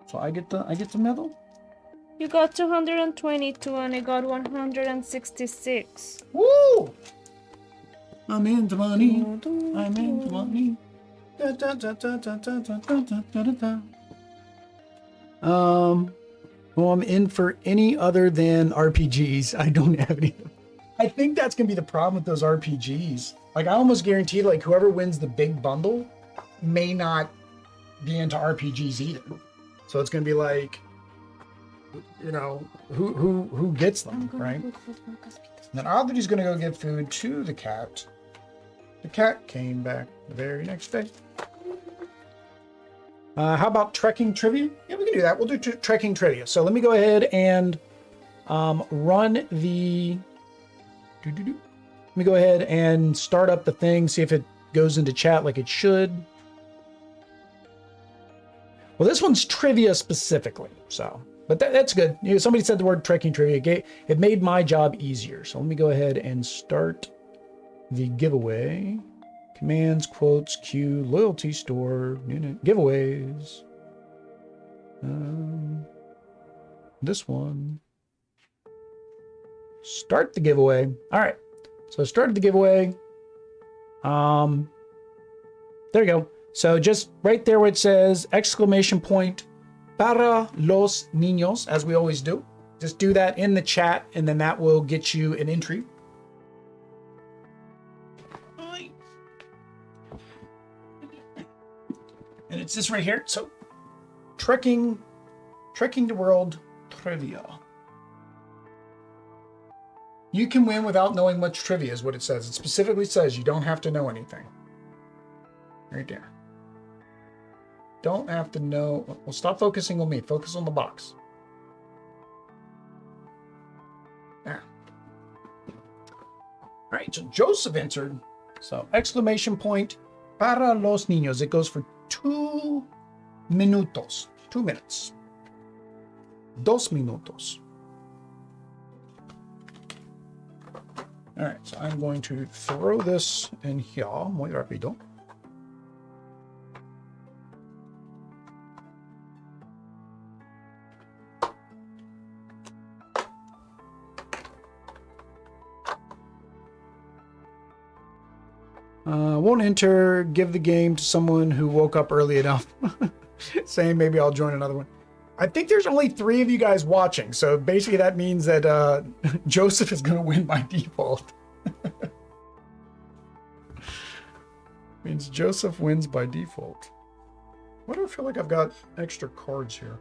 So I get the medal. You got 222 and I got 166. Woo! I'm into money. I'm into money. Da, da, da, da, da, da, da, da, da, da. Well, I'm in for any other than RPGs. I don't have any. I think that's gonna be the problem with those RPGs. Like, I almost guarantee, like, whoever wins the big bundle may not be into RPGs either. So it's gonna be like, you know, who gets them, right? And then Audrey's gonna go give food to the cat. The cat came back the very next day. How about trekking trivia? Yeah, we can do that. We'll do trekking trivia. So let me go ahead and run the. Let me go ahead and start up the thing. See if it goes into chat like it should. Well, this one's trivia specifically, so, but that's good. You know, somebody said the word trekking trivia. It made my job easier. So let me go ahead and start the giveaway. Commands, quotes, queue, loyalty store, unit, giveaways. This one. Start the giveaway. All right. So I started the giveaway. There you go. So just right there where it says exclamation point para los niños, as we always do. Just do that in the chat, and then that will get you an entry. And it's this right here. So trekking the world trivia. You can win without knowing much trivia is what it says. It specifically says you don't have to know anything. Right there. Don't have to know. Well, stop focusing on me. Focus on the box. There. All right, so Joseph entered. So exclamation point para los niños. It goes for 2 minutos. 2 minutes. 2 minutos. All right, so I'm going to throw this in here muy rápido. Won't enter, give the game to someone who woke up early enough. Saying maybe I'll join another one. I think there's only 3 of you guys watching, so basically that means that Joseph is going to win by default. Means Joseph wins by default. Why do I feel like I've got extra cards here?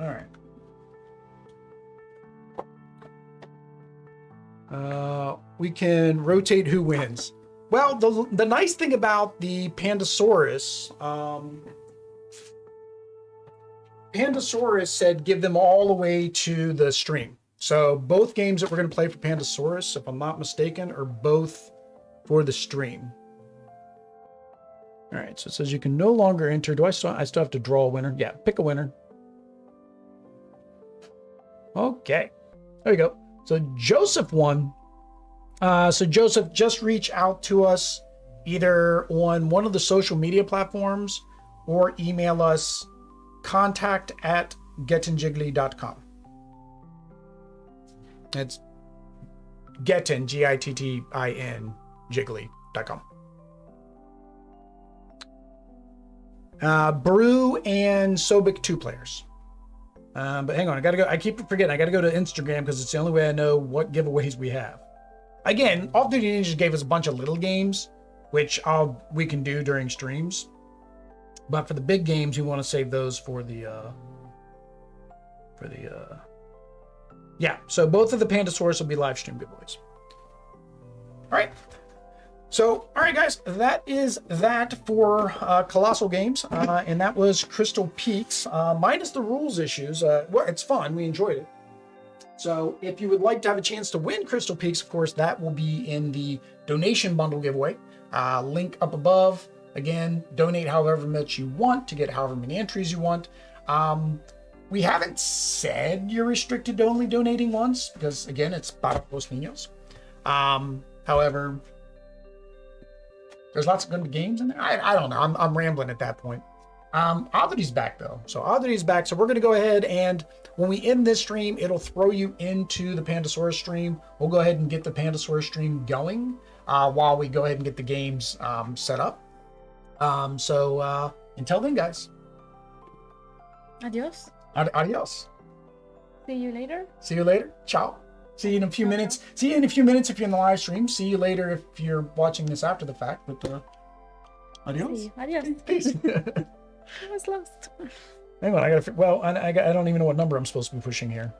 All right. We can rotate who wins. Well, the nice thing about the Pandasaurus, Pandasaurus said give them all the way to the stream. So both games that we're going to play for Pandasaurus, if I'm not mistaken, are both for the stream. All right, so it says you can no longer enter. I still have to draw a winner? Yeah, pick a winner. Okay, there you go. So Joseph won. So Joseph, just reach out to us either on one of the social media platforms or email us contact@gettinjiggly.com. It's Gettin, Gittin, jiggly.com. Brew and Sobek 2 players. But hang on, I gotta go. I keep forgetting. I gotta go to Instagram because it's the only way I know what giveaways we have. Again, Off Duty Ninjas gave us a bunch of little games, which we can do during streams. But for the big games, we want to save those for the yeah. So both of the Pandasaurus will be live stream giveaways. All right. So, all right, guys, that is that for Kolossal Games, and that was Crystal Peaks, minus the rules issues. Well, it's fun. We enjoyed it. So if you would like to have a chance to win Crystal Peaks, of course, that will be in the donation bundle giveaway. Link up above. Again, donate however much you want to get however many entries you want. We haven't said you're restricted to only donating once because, again, it's para los niños. However, there's lots of good games in there. I don't know. I'm rambling at that point. Oddity's back though. So Oddity's back. So we're going to go ahead and when we end this stream, it'll throw you into the Pandasaurus stream. We'll go ahead and get the Pandasaurus stream going while we go ahead and get the games set up. So until then, guys. Adios. Adios. See you later. See you later. Ciao. See you in a few minutes. See you in a few minutes if you're in the live stream. See you later if you're watching this after the fact. But adios. Adios. Peace. I was lost. Hang on, I gotta. Well, I don't even know what number I'm supposed to be pushing here.